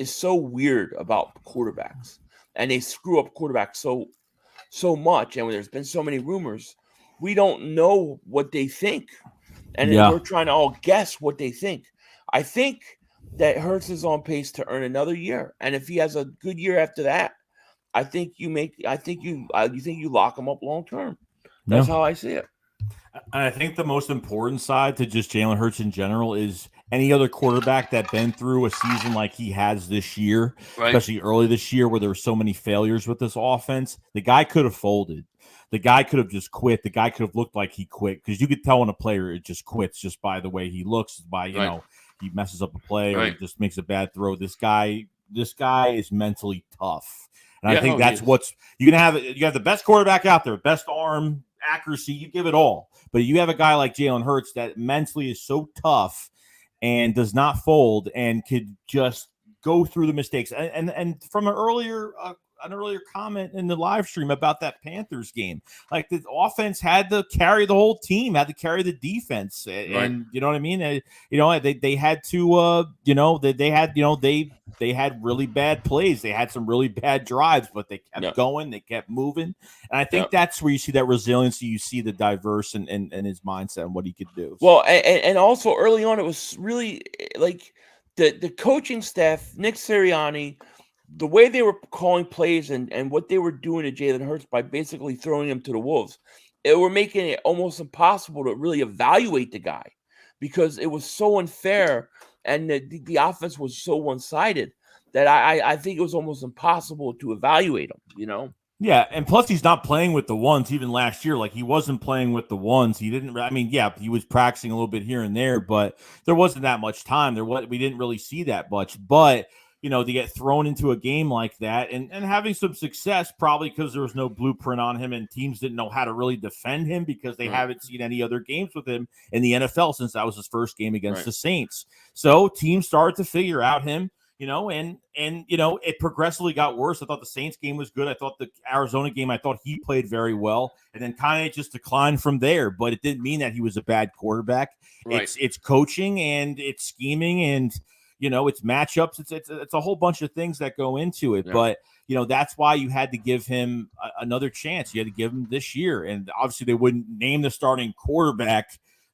so weird about quarterbacks, and they screw up quarterbacks so much, and there's been so many rumors, we don't know what they think, and we're trying to all guess what they think. I think that Hurts is on pace to earn another year, and if he has a good year after that, I think you lock him up long term. That's how I see it. I think the most important side to just Jalen Hurts in general is any other quarterback that been through a season like he has this year, especially early this year where there were so many failures with this offense. The guy could have folded. The guy could have just quit. The guy could have looked like he quit, because you could tell when a player just quits just by the way he looks, by he messes up a play or he just makes a bad throw. This guy is mentally tough, and I think that's what's you have the best quarterback out there, best arm, accuracy, you give it all. But you have a guy like Jalen Hurts that mentally is so tough and does not fold and could just go through the mistakes. And from an earlier comment in the live stream about that Panthers game, like the offense had to carry the whole team, had to carry the defense, and you know what I mean. They had to, they had really bad plays. They had some really bad drives, but they kept going. They kept moving. And I think that's where you see that resiliency. You see the diverse and his mindset and what he could do. Well, and also early on, it was really like the coaching staff, Nick Sirianni, the way they were calling plays and what they were doing to Jalen Hurts by basically throwing him to the wolves, it were making it almost impossible to really evaluate the guy, because it was so unfair and the offense was so one-sided that I think it was almost impossible to evaluate him, Yeah, and plus he's not playing with the ones even last year. Like, he wasn't playing with the ones. He didn't. I mean, he was practicing a little bit here and there, but there wasn't that much time. We didn't really see that much. But to get thrown into a game like that and having some success, probably because there was no blueprint on him and teams didn't know how to really defend him because they haven't seen any other games with him in the NFL since that was his first game against the Saints. So teams started to figure out him. And it progressively got worse. I thought the Saints game was good. I thought the Arizona game, I thought he played very well, and then kind of just declined from there. But it didn't mean that he was a bad quarterback. Right. It's coaching and it's scheming and it's matchups. It's a whole bunch of things that go into it. Yeah. But that's why you had to give him another chance. You had to give him this year, and obviously they wouldn't name the starting quarterback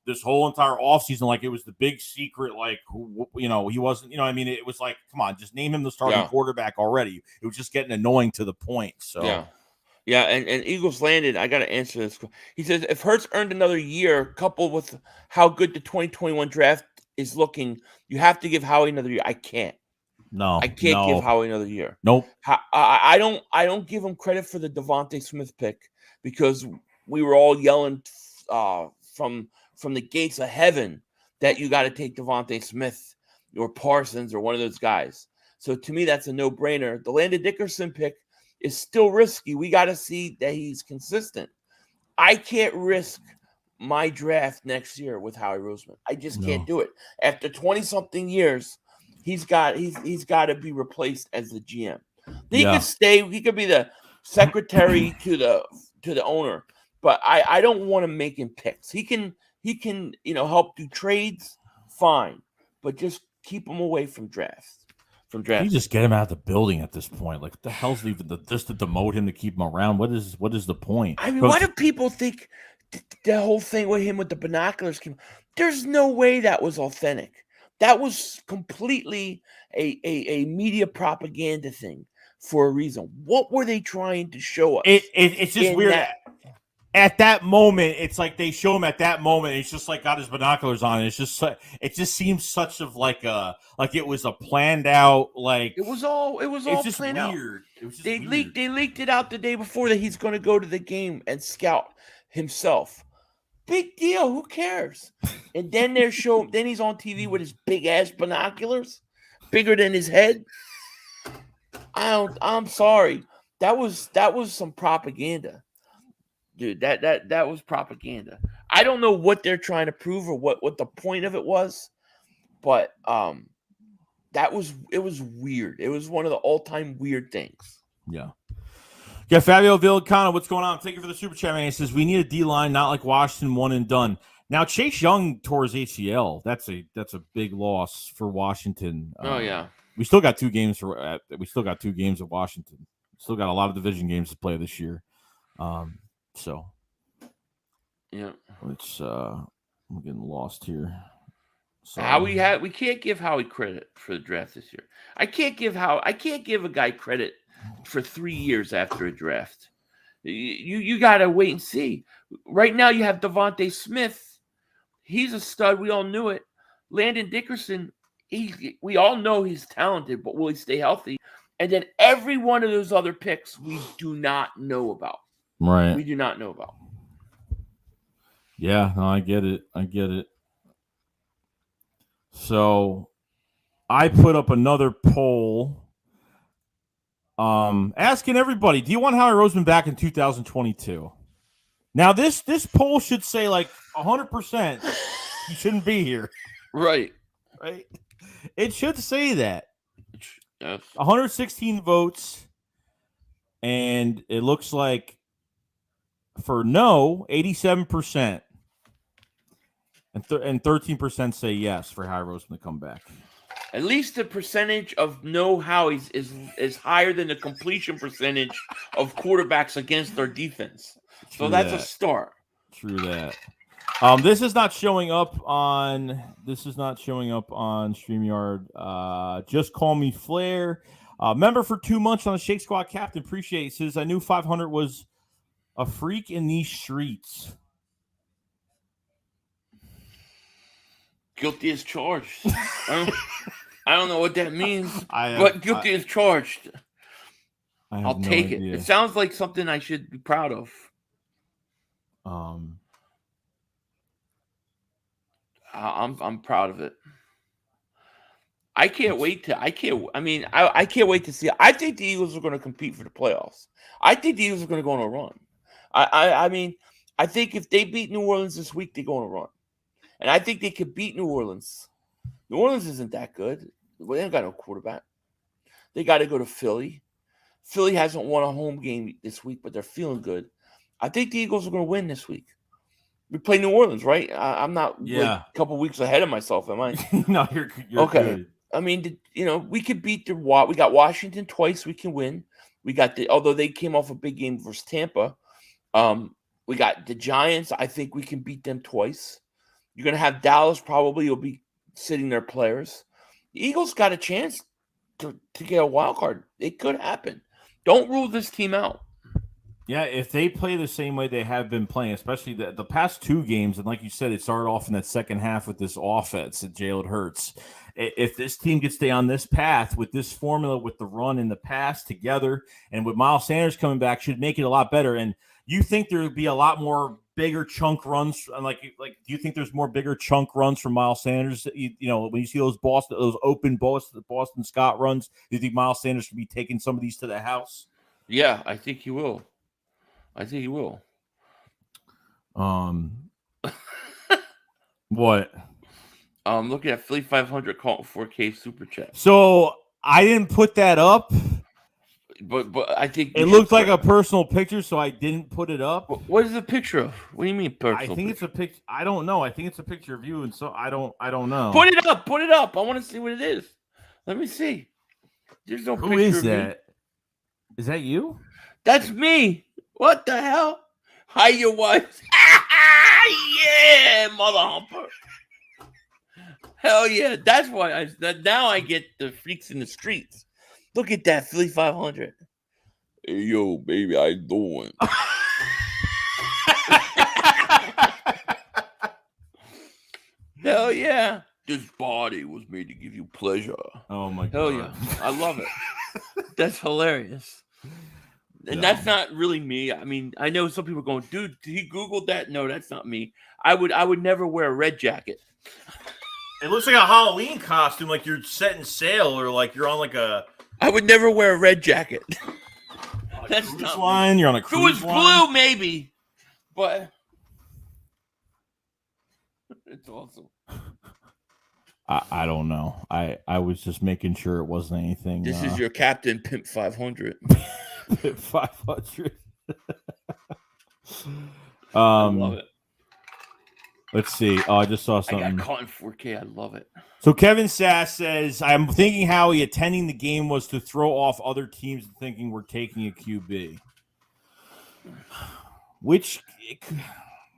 this whole entire offseason like it was the big secret, like, he wasn't, it was like, come on, just name him the starting quarterback already. It was just getting annoying to the point. So yeah, and Eagles landed. I got to answer this. He says, if Hurts earned another year, coupled with how good the 2021 draft is looking, you have to give Howie another year. I can't. No, I can't give Howie another year. Nope. I don't give him credit for the Devonta Smith pick, because we were all yelling from the gates of heaven that you got to take Devonta Smith or Parsons or one of those guys. So to me, that's a no-brainer. The Landon Dickerson pick is still risky. We got to see that he's consistent. I can't risk my draft next year with Howie Roseman. I just can't do it. After 20-something years, he's got to be replaced as the GM. He could stay. He could be the secretary to the owner, but I don't want to make him picks. He can help do trades, fine, but just keep him away from drafts. You just get him out of the building at this point. Like, what the hell's even just to demote him to keep him around? What is the point? I mean, why do people think the whole thing with him with the binoculars came? There's no way that was authentic. That was completely a media propaganda thing for a reason. What were they trying to show us? It's just weird. At that moment, it's like they show him at that moment. It's just like got his binoculars on. And it just seems such of like it was a planned out it was all just planned weird. out. It was just They weird. leaked it out the day before that he's going to go to the game and scout himself. Big deal. Who cares? And then then he's on TV with his big ass binoculars, bigger than his head. I'm sorry. That was some propaganda. Dude, that was propaganda. I don't know what they're trying to prove or what the point of it was, but it was weird. It was one of the all-time weird things. Yeah. Yeah, Fabio Villicano, what's going on? Thank you for the super chat, man. He says we need a D-line, not like Washington, one and done. Now Chase Young tore his ACL. That's a big loss for Washington. Yeah. We still got 2 games of Washington. Still got a lot of division games to play this year. So, yeah, it's I'm getting lost here. So we can't give Howie credit for the draft this year. I can't give a guy credit for 3 years after a draft. You got to wait and see. Right now, you have Devonta Smith. He's a stud. We all knew it. Landon Dickerson. We all know he's talented, but will he stay healthy? And then every one of those other picks we do not know about. Right. We do not know about. Yeah, no, I get it. So I put up another poll asking everybody, do you want Howie Roseman back in 2022? Now, this poll should say like 100% he shouldn't be here. Right. It should say that. Yes. 116 votes, and it looks like for no, 87%, and 13% say yes for Howie Roseman to come back. At least the percentage of no Howies is higher than the completion percentage of quarterbacks against their defense. So that's a start. True that. This is not showing up on StreamYard. Just call me Flair. Member for 2 months on the Shake Squad captain. Appreciate it. Says I knew 500 was a freak in these streets. Guilty as charged. I don't know what that means, but guilty as charged. I'll take it. It sounds like something I should be proud of. I'm proud of it. I can't wait to see. I think the Eagles are going to compete for the playoffs. I think the Eagles are going to go on a run. I think if they beat New Orleans this week, they go on a run. And I think they could beat New Orleans. New Orleans isn't that good. They ain't got no quarterback. They got to go to Philly. Philly hasn't won a home game this week, but they're feeling good. I think the Eagles are going to win this week. We play New Orleans, right? I'm not a couple weeks ahead of myself, am I? No, you're okay. Good. I mean, we could beat we got Washington twice. We can win. We got although they came off a big game versus Tampa. We got the Giants. I think we can beat them twice. You're going to have Dallas probably will be sitting their players. The Eagles got a chance to get a wild card. It could happen. Don't rule this team out. Yeah, if they play the same way they have been playing, especially the past 2 games, and like you said, it started off in that second half with this offense at Jalen Hurts. If this team could stay on this path with this formula, with the run and the pass together, and with Miles Sanders coming back, should make it a lot better. And you think there would be a lot more bigger chunk runs? Like, do you think there's more bigger chunk runs from Miles Sanders? When you see those open Boston Scott runs, do you think Miles Sanders should be taking some of these to the house? Yeah, I think he will. I think he will. What? Looking at Philly 500 call 4K super chat. So I didn't put that up. But I think It looked like a personal picture, so I didn't put it up. What is the picture of? What do you mean personal? I think it's a picture. I don't know. I think it's a picture of you, and so I don't know. Put it up. Put it up. I want to see what it is. Let me see. There's no Who picture is of me. that? Is that you? That's me. What the hell? Hi, your wife. Yeah, mother humper. Hell yeah. That's why now I get the freaks in the streets. Look at that, Philly 500. Hey, yo, baby, how you doing? Hell yeah. This body was made to give you pleasure. Oh my god. Hell yeah. I love it. That's hilarious. And that's not really me. I mean, I know some people are going, dude, did he Googled that? No, that's not me. I would never wear a red jacket. It looks like a Halloween costume, like you're setting sail or like you're on like a... I would never wear a red jacket. That's not line. You're on a cruise line. If it was blue, maybe. But it's awesome. I don't know. I was just making sure it wasn't anything. This is your Captain Pimp 500. Pimp 500. I love it. Let's see. Oh, I just saw something. I got caught in 4K. I love it. So Kevin Sass says, I'm thinking Howie attending the game was to throw off other teams thinking we're taking a QB. Which...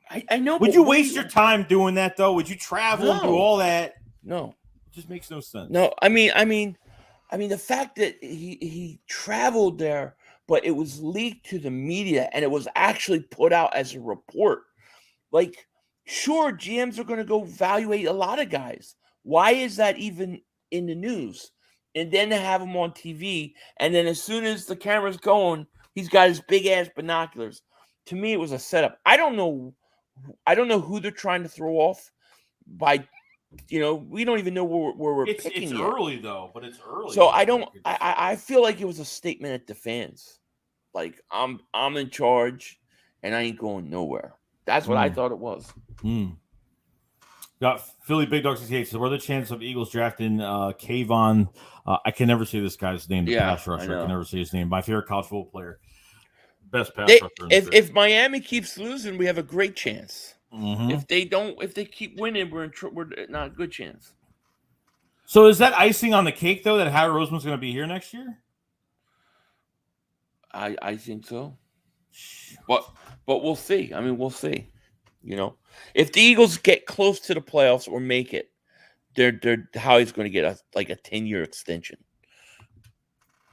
I know. Would you waste your time doing that, though? Would you travel and do all that? No. It just makes no sense. No, I mean, the fact that he traveled there, but it was leaked to the media and it was actually put out as a report. Like, sure, GMs are going to go evaluate a lot of guys. Why is that even in the news? And then to have him on TV, and then as soon as the camera's going, he's got his big ass binoculars. To me, it was a setup. I don't know who they're trying to throw off by. We don't even know where we're picking. It's yet. early though, but it's early. So I feel like it was a statement at the fans, like I'm in charge, and I ain't going nowhere. That's what I thought it was. Got Philly Big Dog 68. So what are the chances of Eagles drafting Kayvon? I can never say this guy's name. The pass rusher. I can never say his name. My favorite college football player. Best pass rusher. If Miami keeps losing, we have a great chance. Mm-hmm. If they keep winning, we're not a good chance. So is that icing on the cake though that Howie Roseman's going to be here next year? I think so. But we'll see. I mean, we'll see. If the Eagles get close to the playoffs or make it, they're Howie's going to get a 10-year extension.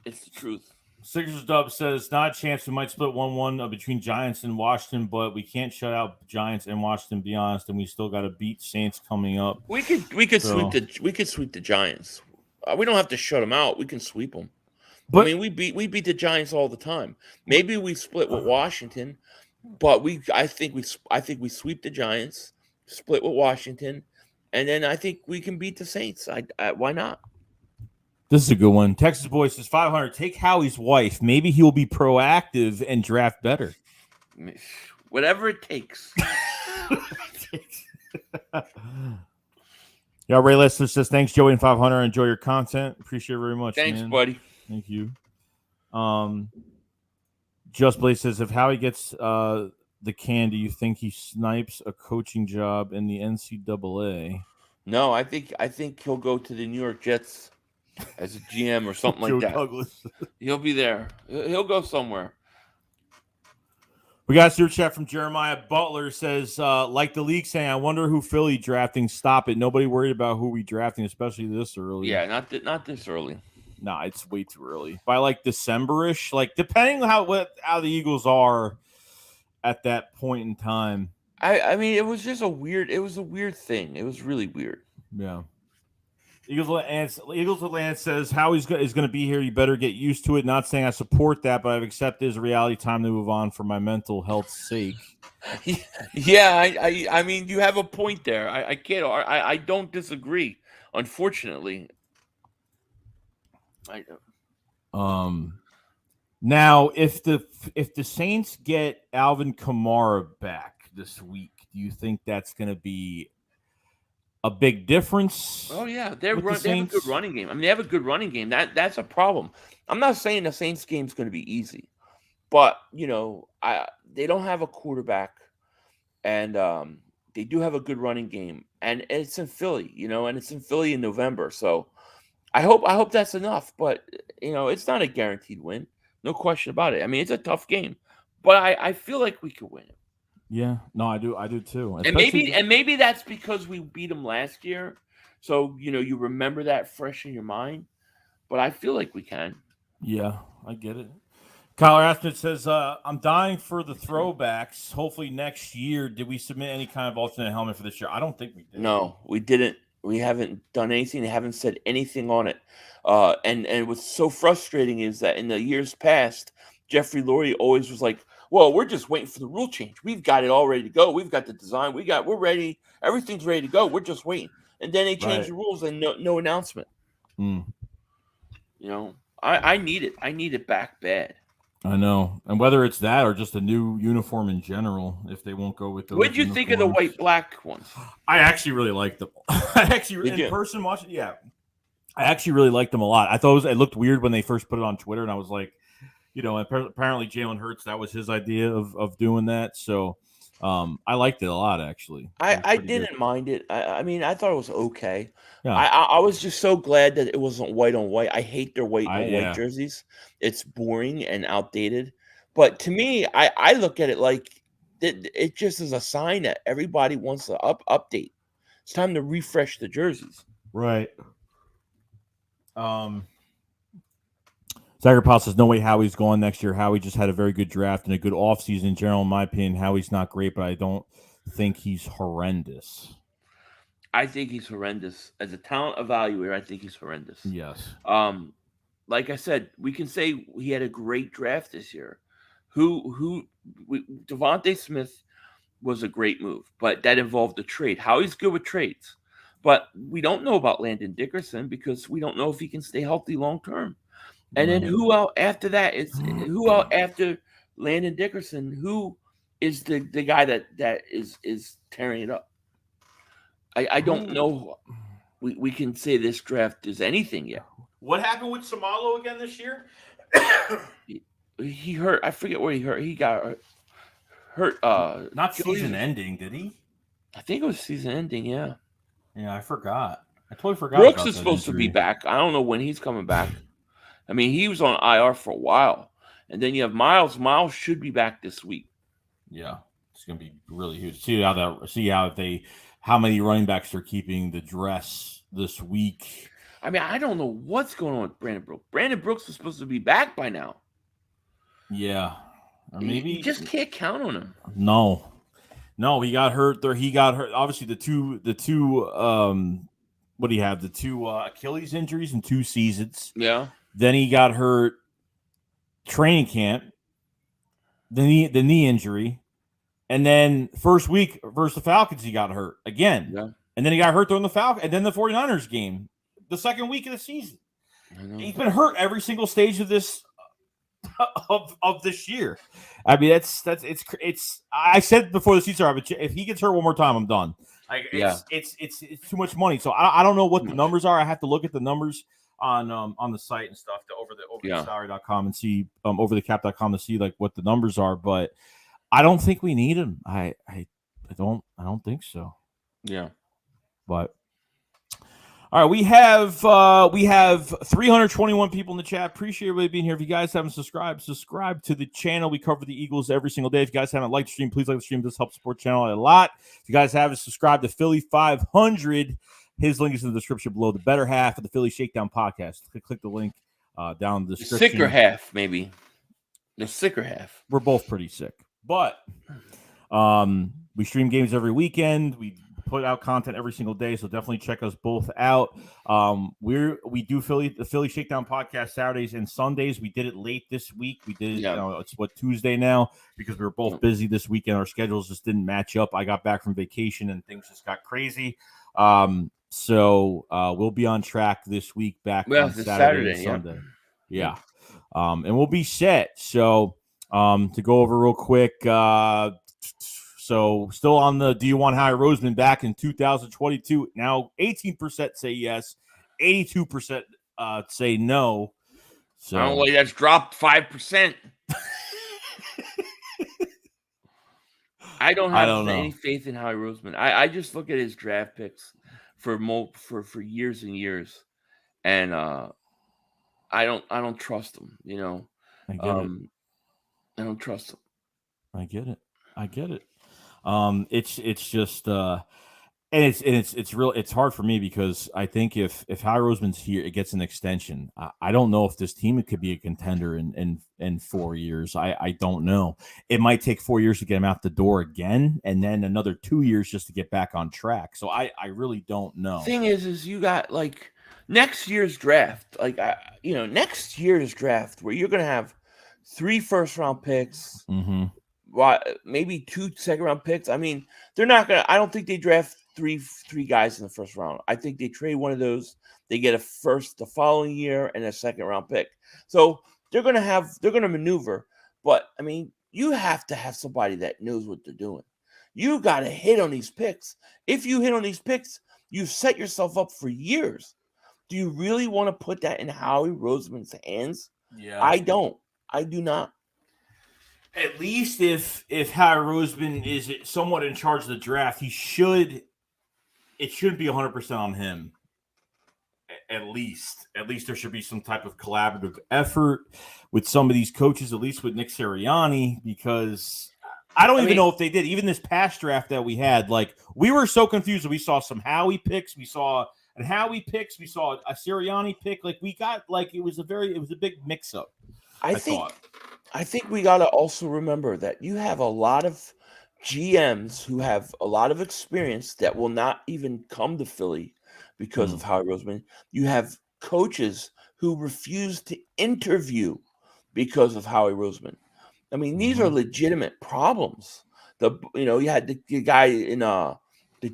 It's the truth. Sixers Dub says, not a chance we might split 1-1 between Giants and Washington, but we can't shut out Giants and Washington, be honest, and we still got to beat Saints coming up. We could sweep the Giants. We don't have to shut them out. We can sweep them. But I mean, we beat the Giants all the time. Maybe we split with Washington, but I think we sweep the Giants, split with Washington, and then I think we can beat the Saints. Why not? This is a good one. Texas Boy says 500. Take Howie's wife. Maybe he will be proactive and draft better. Whatever it takes. Yeah, Ray Lester says thanks, Joey and 500. Enjoy your content. Appreciate it very much. Thanks, man. buddy. Thank you. Just Blaze says if Howie gets the can, do you think he snipes a coaching job in the NCAA? No, I think he'll go to the New York Jets as a GM or something like that. Douglas. He'll be there. He'll go somewhere. We got a super chat from Jeremiah Butler says, like the league saying, I wonder who Philly drafting. Stop it. Nobody worried about who we drafting, especially this early. Yeah, not this early. Nah, it's way too early. By like December-ish, like depending on how the Eagles are at that point in time. I mean, it was a weird thing. It was really weird. Yeah. Eagles Atlanta says Howie's is going to be here. You better get used to it. Not saying I support that, but I've accepted as a reality. Time to move on for my mental health's sake. Yeah, I mean, you have a point there. I can't. I don't disagree. Unfortunately, Now, if the Saints get Alvin Kamara back this week, do you think that's going to be a big difference? Oh yeah, with they the have a good Saints? running game. I mean, they have a good running game. That's a problem. I'm not saying the Saints game's going to be easy, but they don't have a quarterback, and they do have a good running game, and it's in Philly, and it's in Philly in November. So I hope that's enough. But it's not a guaranteed win, no question about it. I mean, it's a tough game, but I feel like we could win it. Yeah, no, I do too. And maybe that's because we beat them last year, so you remember that fresh in your mind. But I feel like we can. Yeah, I get it. Kyle Aston says, I'm dying for the throwbacks. Hopefully next year. Did we submit any kind of alternate helmet for this year? I don't think we did. No, we didn't. We haven't done anything. They haven't said anything on it. And what's so frustrating is that in the years past, Jeffrey Lurie always was like, "Well, we're just waiting for the rule change. We've got it all ready to go. We've got the design. We're ready. Everything's ready to go. We're just waiting." And then they change the rules and no announcement. I need it. I need it back bad. I know. And whether it's that or just a new uniform in general, if they won't go with those. What did you think of the white-black ones? I actually really liked them. Person watching, yeah. I actually really liked them a lot. I thought it looked weird when they first put it on Twitter, and I was like, apparently Jalen Hurts, that was his idea of doing that. So I liked it a lot, actually. I didn't mind it. I mean, I thought it was okay. Yeah. I was just so glad that it wasn't white on white. I hate their white on white jerseys. It's boring and outdated. But to me, I look at it like it just is a sign that everybody wants to update. It's time to refresh the jerseys. Right. Zagger Paul says, no way Howie's going next year. Howie just had a very good draft and a good offseason in general. In my opinion, Howie's not great, but I don't think he's horrendous. I think he's horrendous. As a talent evaluator, I think he's horrendous. Yes. Like I said, we can say he had a great draft this year. Devonta Smith was a great move, but that involved a trade. Howie's good with trades, but we don't know about Landon Dickerson because we don't know if he can stay healthy long term. And then who else after that who else after Landon Dickerson? Who is the guy that is tearing it up? I don't know. We can say this draft is anything yet. What happened with Samalo again this year? He hurt. I forget where he hurt. He got hurt. Not season ending, did he? I think it was season ending. Yeah. Yeah, I forgot. I totally forgot. Brooks is supposed to be back. I don't know when he's coming back. I mean, he was on IR for a while, and then you have Miles. Miles should be back this week. Yeah, it's gonna be really huge. See how many running backs they're keeping the dress this week. I mean, I don't know what's going on with Brandon Brooks. Brandon Brooks is supposed to be back by now. Yeah, or maybe you just can't count on him. No, he got hurt. He got hurt. Obviously, the two. What do you have? The two Achilles injuries in 2 seasons. Yeah. Then he got hurt training camp, the knee injury, and then first week versus the Falcons, he got hurt again. Yeah. And then he got hurt during the Falcons, and then the 49ers game, the second week of the season. He's been hurt every single stage of this of this year. I mean, it's. I said before the season started, if he gets hurt one more time, I'm done. It's too much money. So I don't know what the numbers are. I have to look at the numbers on the site and stuff over the salary.com and see overthecap.com to see like what the numbers are, but I don't think we need him. I don't think so. Yeah. But all right, we have 321 people in the chat. Appreciate everybody being here. If you guys haven't subscribe to the channel. We cover the Eagles every single day. If you guys haven't liked the stream, please like the stream. This helps support the channel a lot. If you guys haven't subscribed to Philly 500, his link is in the description below. The better half of the Philly Shakedown podcast. Click the link down in the description. The sicker half, maybe. The sicker half. We're both pretty sick. But we stream games every weekend. We put out content every single day, so definitely check us both out. We do the Philly Shakedown podcast Saturdays and Sundays. We did it late this week. We did it, it's Tuesday now because we were both busy this weekend. Our schedules just didn't match up. I got back from vacation and things just got crazy. So we'll be on track this week back on Saturday and Sunday. Yeah. and we'll be set. So to go over real quick, so still on the do you want Howie Roseman back in 2022? Now 18% say yes, 82% say no. So I don't know why that's dropped 5%. I don't have any faith in Howie Roseman. I just look at his draft picks for years and years, and I don't trust him. You know, I get it. I don't trust him. I get it. It's just and it's real. It's hard for me because I think if Howie Roseman's here, it gets an extension. I don't know if this team could be a contender in 4 years. I don't know. It might take 4 years to get him out the door again, and then another 2 years just to get back on track. So I really don't know. Thing is you got like next year's draft, next year's draft where you're gonna have 3 first-round picks, maybe 2 second-round picks. I mean, they're not gonna. I don't think they draft three guys in the first round. I think they trade one of those. They get a first the following year and a second-round pick. So they're gonna maneuver. But I mean, you have to have somebody that knows what they're doing. You got to hit on these picks. If you hit on these picks, you've set yourself up for years. Do you really want to put that in Howie Roseman's hands? Yeah, I don't. I do not. At least if Howie Roseman is somewhat in charge of the draft, it should be 100% on him. At least there should be some type of collaborative effort with some of these coaches, at least with Nick Sirianni, because I don't even know if they did. Even this past draft that we had, like, we were so confused. We saw some Howie picks. We saw a Sirianni pick. Like, we got, like, it was a big mix-up. I think we got to also remember that you have a lot of GMs who have a lot of experience that will not even come to Philly because of Howie Roseman. You have coaches who refuse to interview because of Howie Roseman. I mean, these are legitimate problems. You had the guy in the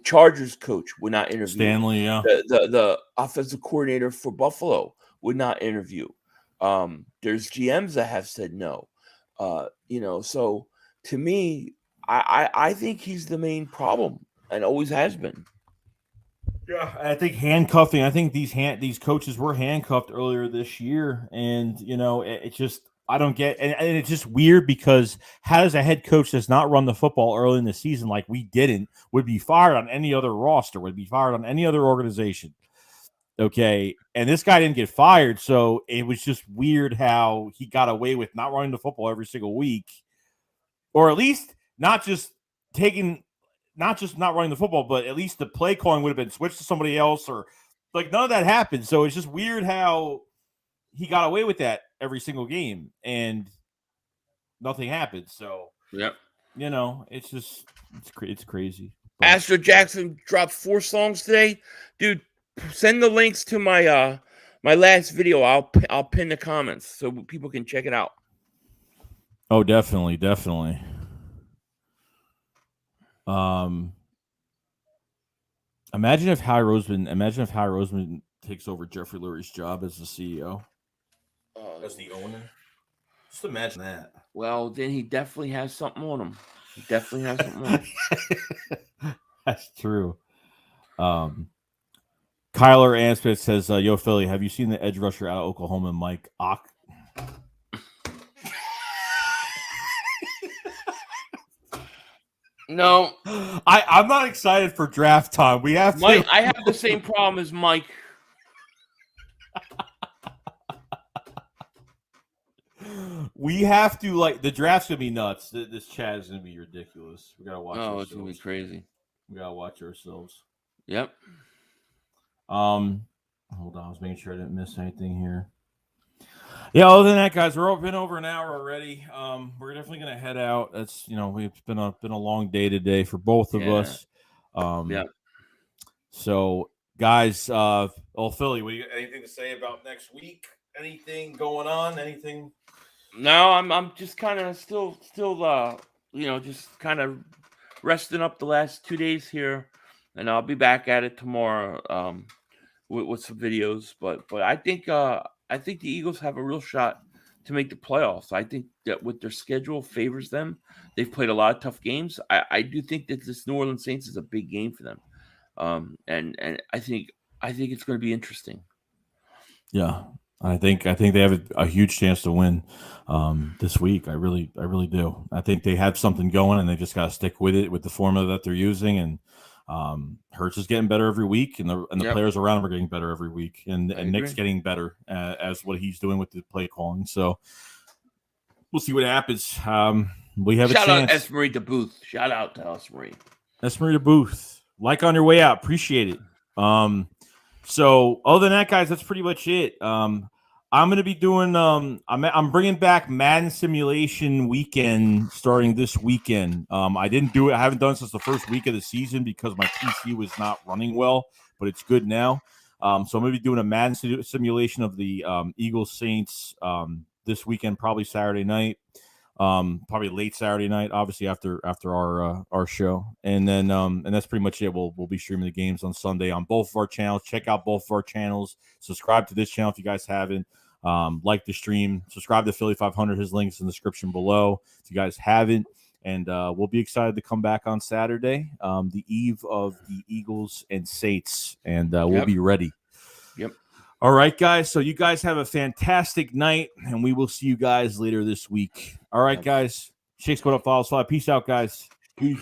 Chargers coach would not interview. Stanley, yeah. The offensive coordinator for Buffalo would not interview. There's GMs that have said no. So to me, I think he's the main problem and always has been. Yeah, I think handcuffing. I think these coaches were handcuffed earlier this year, and it's just I don't get, and it's just weird because how does a head coach that's not run the football early in the season like we didn't would be fired on any other roster, would be fired on any other organization? Okay, and this guy didn't get fired, so it was just weird how he got away with not running the football every single week, or at least not not running the football, but at least the play calling would have been switched to somebody else, or like none of that happened. So it's just weird how he got away with that every single game and nothing happened. So yep, it's crazy. But Astro Jackson dropped 4 songs today, dude. Send the links to my my last video. I'll pin the comments so people can check it out. Oh, definitely. Imagine if Howie Roseman takes over Jeffrey Lurie's job as the CEO, as the owner. Just imagine that. Well, then he definitely has something on him. That's true. Kyler Anspeth says, "Yo, Philly, have you seen the edge rusher out of Oklahoma, Mike Ock?" No, I'm not excited for draft time. We have Mike. I have the same problem as Mike. We have to, like, the draft's gonna be nuts. This chat is gonna be ridiculous. We gotta watch. It's gonna be crazy. We gotta watch ourselves. Yep. Hold on. I was making sure I didn't miss anything here. Yeah, other than that, guys, we're been over an hour already. We're definitely gonna head out. That's it's been a long day today for both of us. Yeah. So, guys, Philly, anything to say about next week? Anything going on? Anything? No, I'm just kind of still just kind of resting up the last 2 days here, and I'll be back at it tomorrow with some videos. But I think the Eagles have a real shot to make the playoffs. I think that what their schedule favors them. They've played a lot of tough games. I do think that this New Orleans Saints is a big game for them, and I think it's going to be interesting. Yeah, I think they have a huge chance to win this week. I really do. I think they have something going, and they just got to stick with it with the formula that they're using. And Hurts is getting better every week, and the players around him are getting better every week, and Nick's getting better as what he's doing with the play calling. So we'll see what happens. We have Shout a chance. out Esmery DeBooth. Shout out to Esmery. Esmery DeBooth. Like on your way out. Appreciate it. So other than that, guys, that's pretty much it. I'm going to be doing I'm bringing back Madden Simulation Weekend starting this weekend. I didn't do it. I haven't done it since the first week of the season because my PC was not running well, but it's good now. So I'm going to be doing a Madden simulation of the Eagles Saints this weekend, probably Saturday night. Probably late Saturday night, obviously after our show, and then and that's pretty much it. We'll be streaming the games on Sunday on both of our channels. Check out both of our channels. Subscribe to this channel if you guys haven't. Like the stream. Subscribe to Philly 500. His links in the description below if you guys haven't. And we'll be excited to come back on Saturday, the eve of the Eagles and Saints, and we'll be ready. Yep. All right, guys. So you guys have a fantastic night, and we will see you guys later this week. All right, guys. Shakes, what up, follows. Peace out, guys. Peace.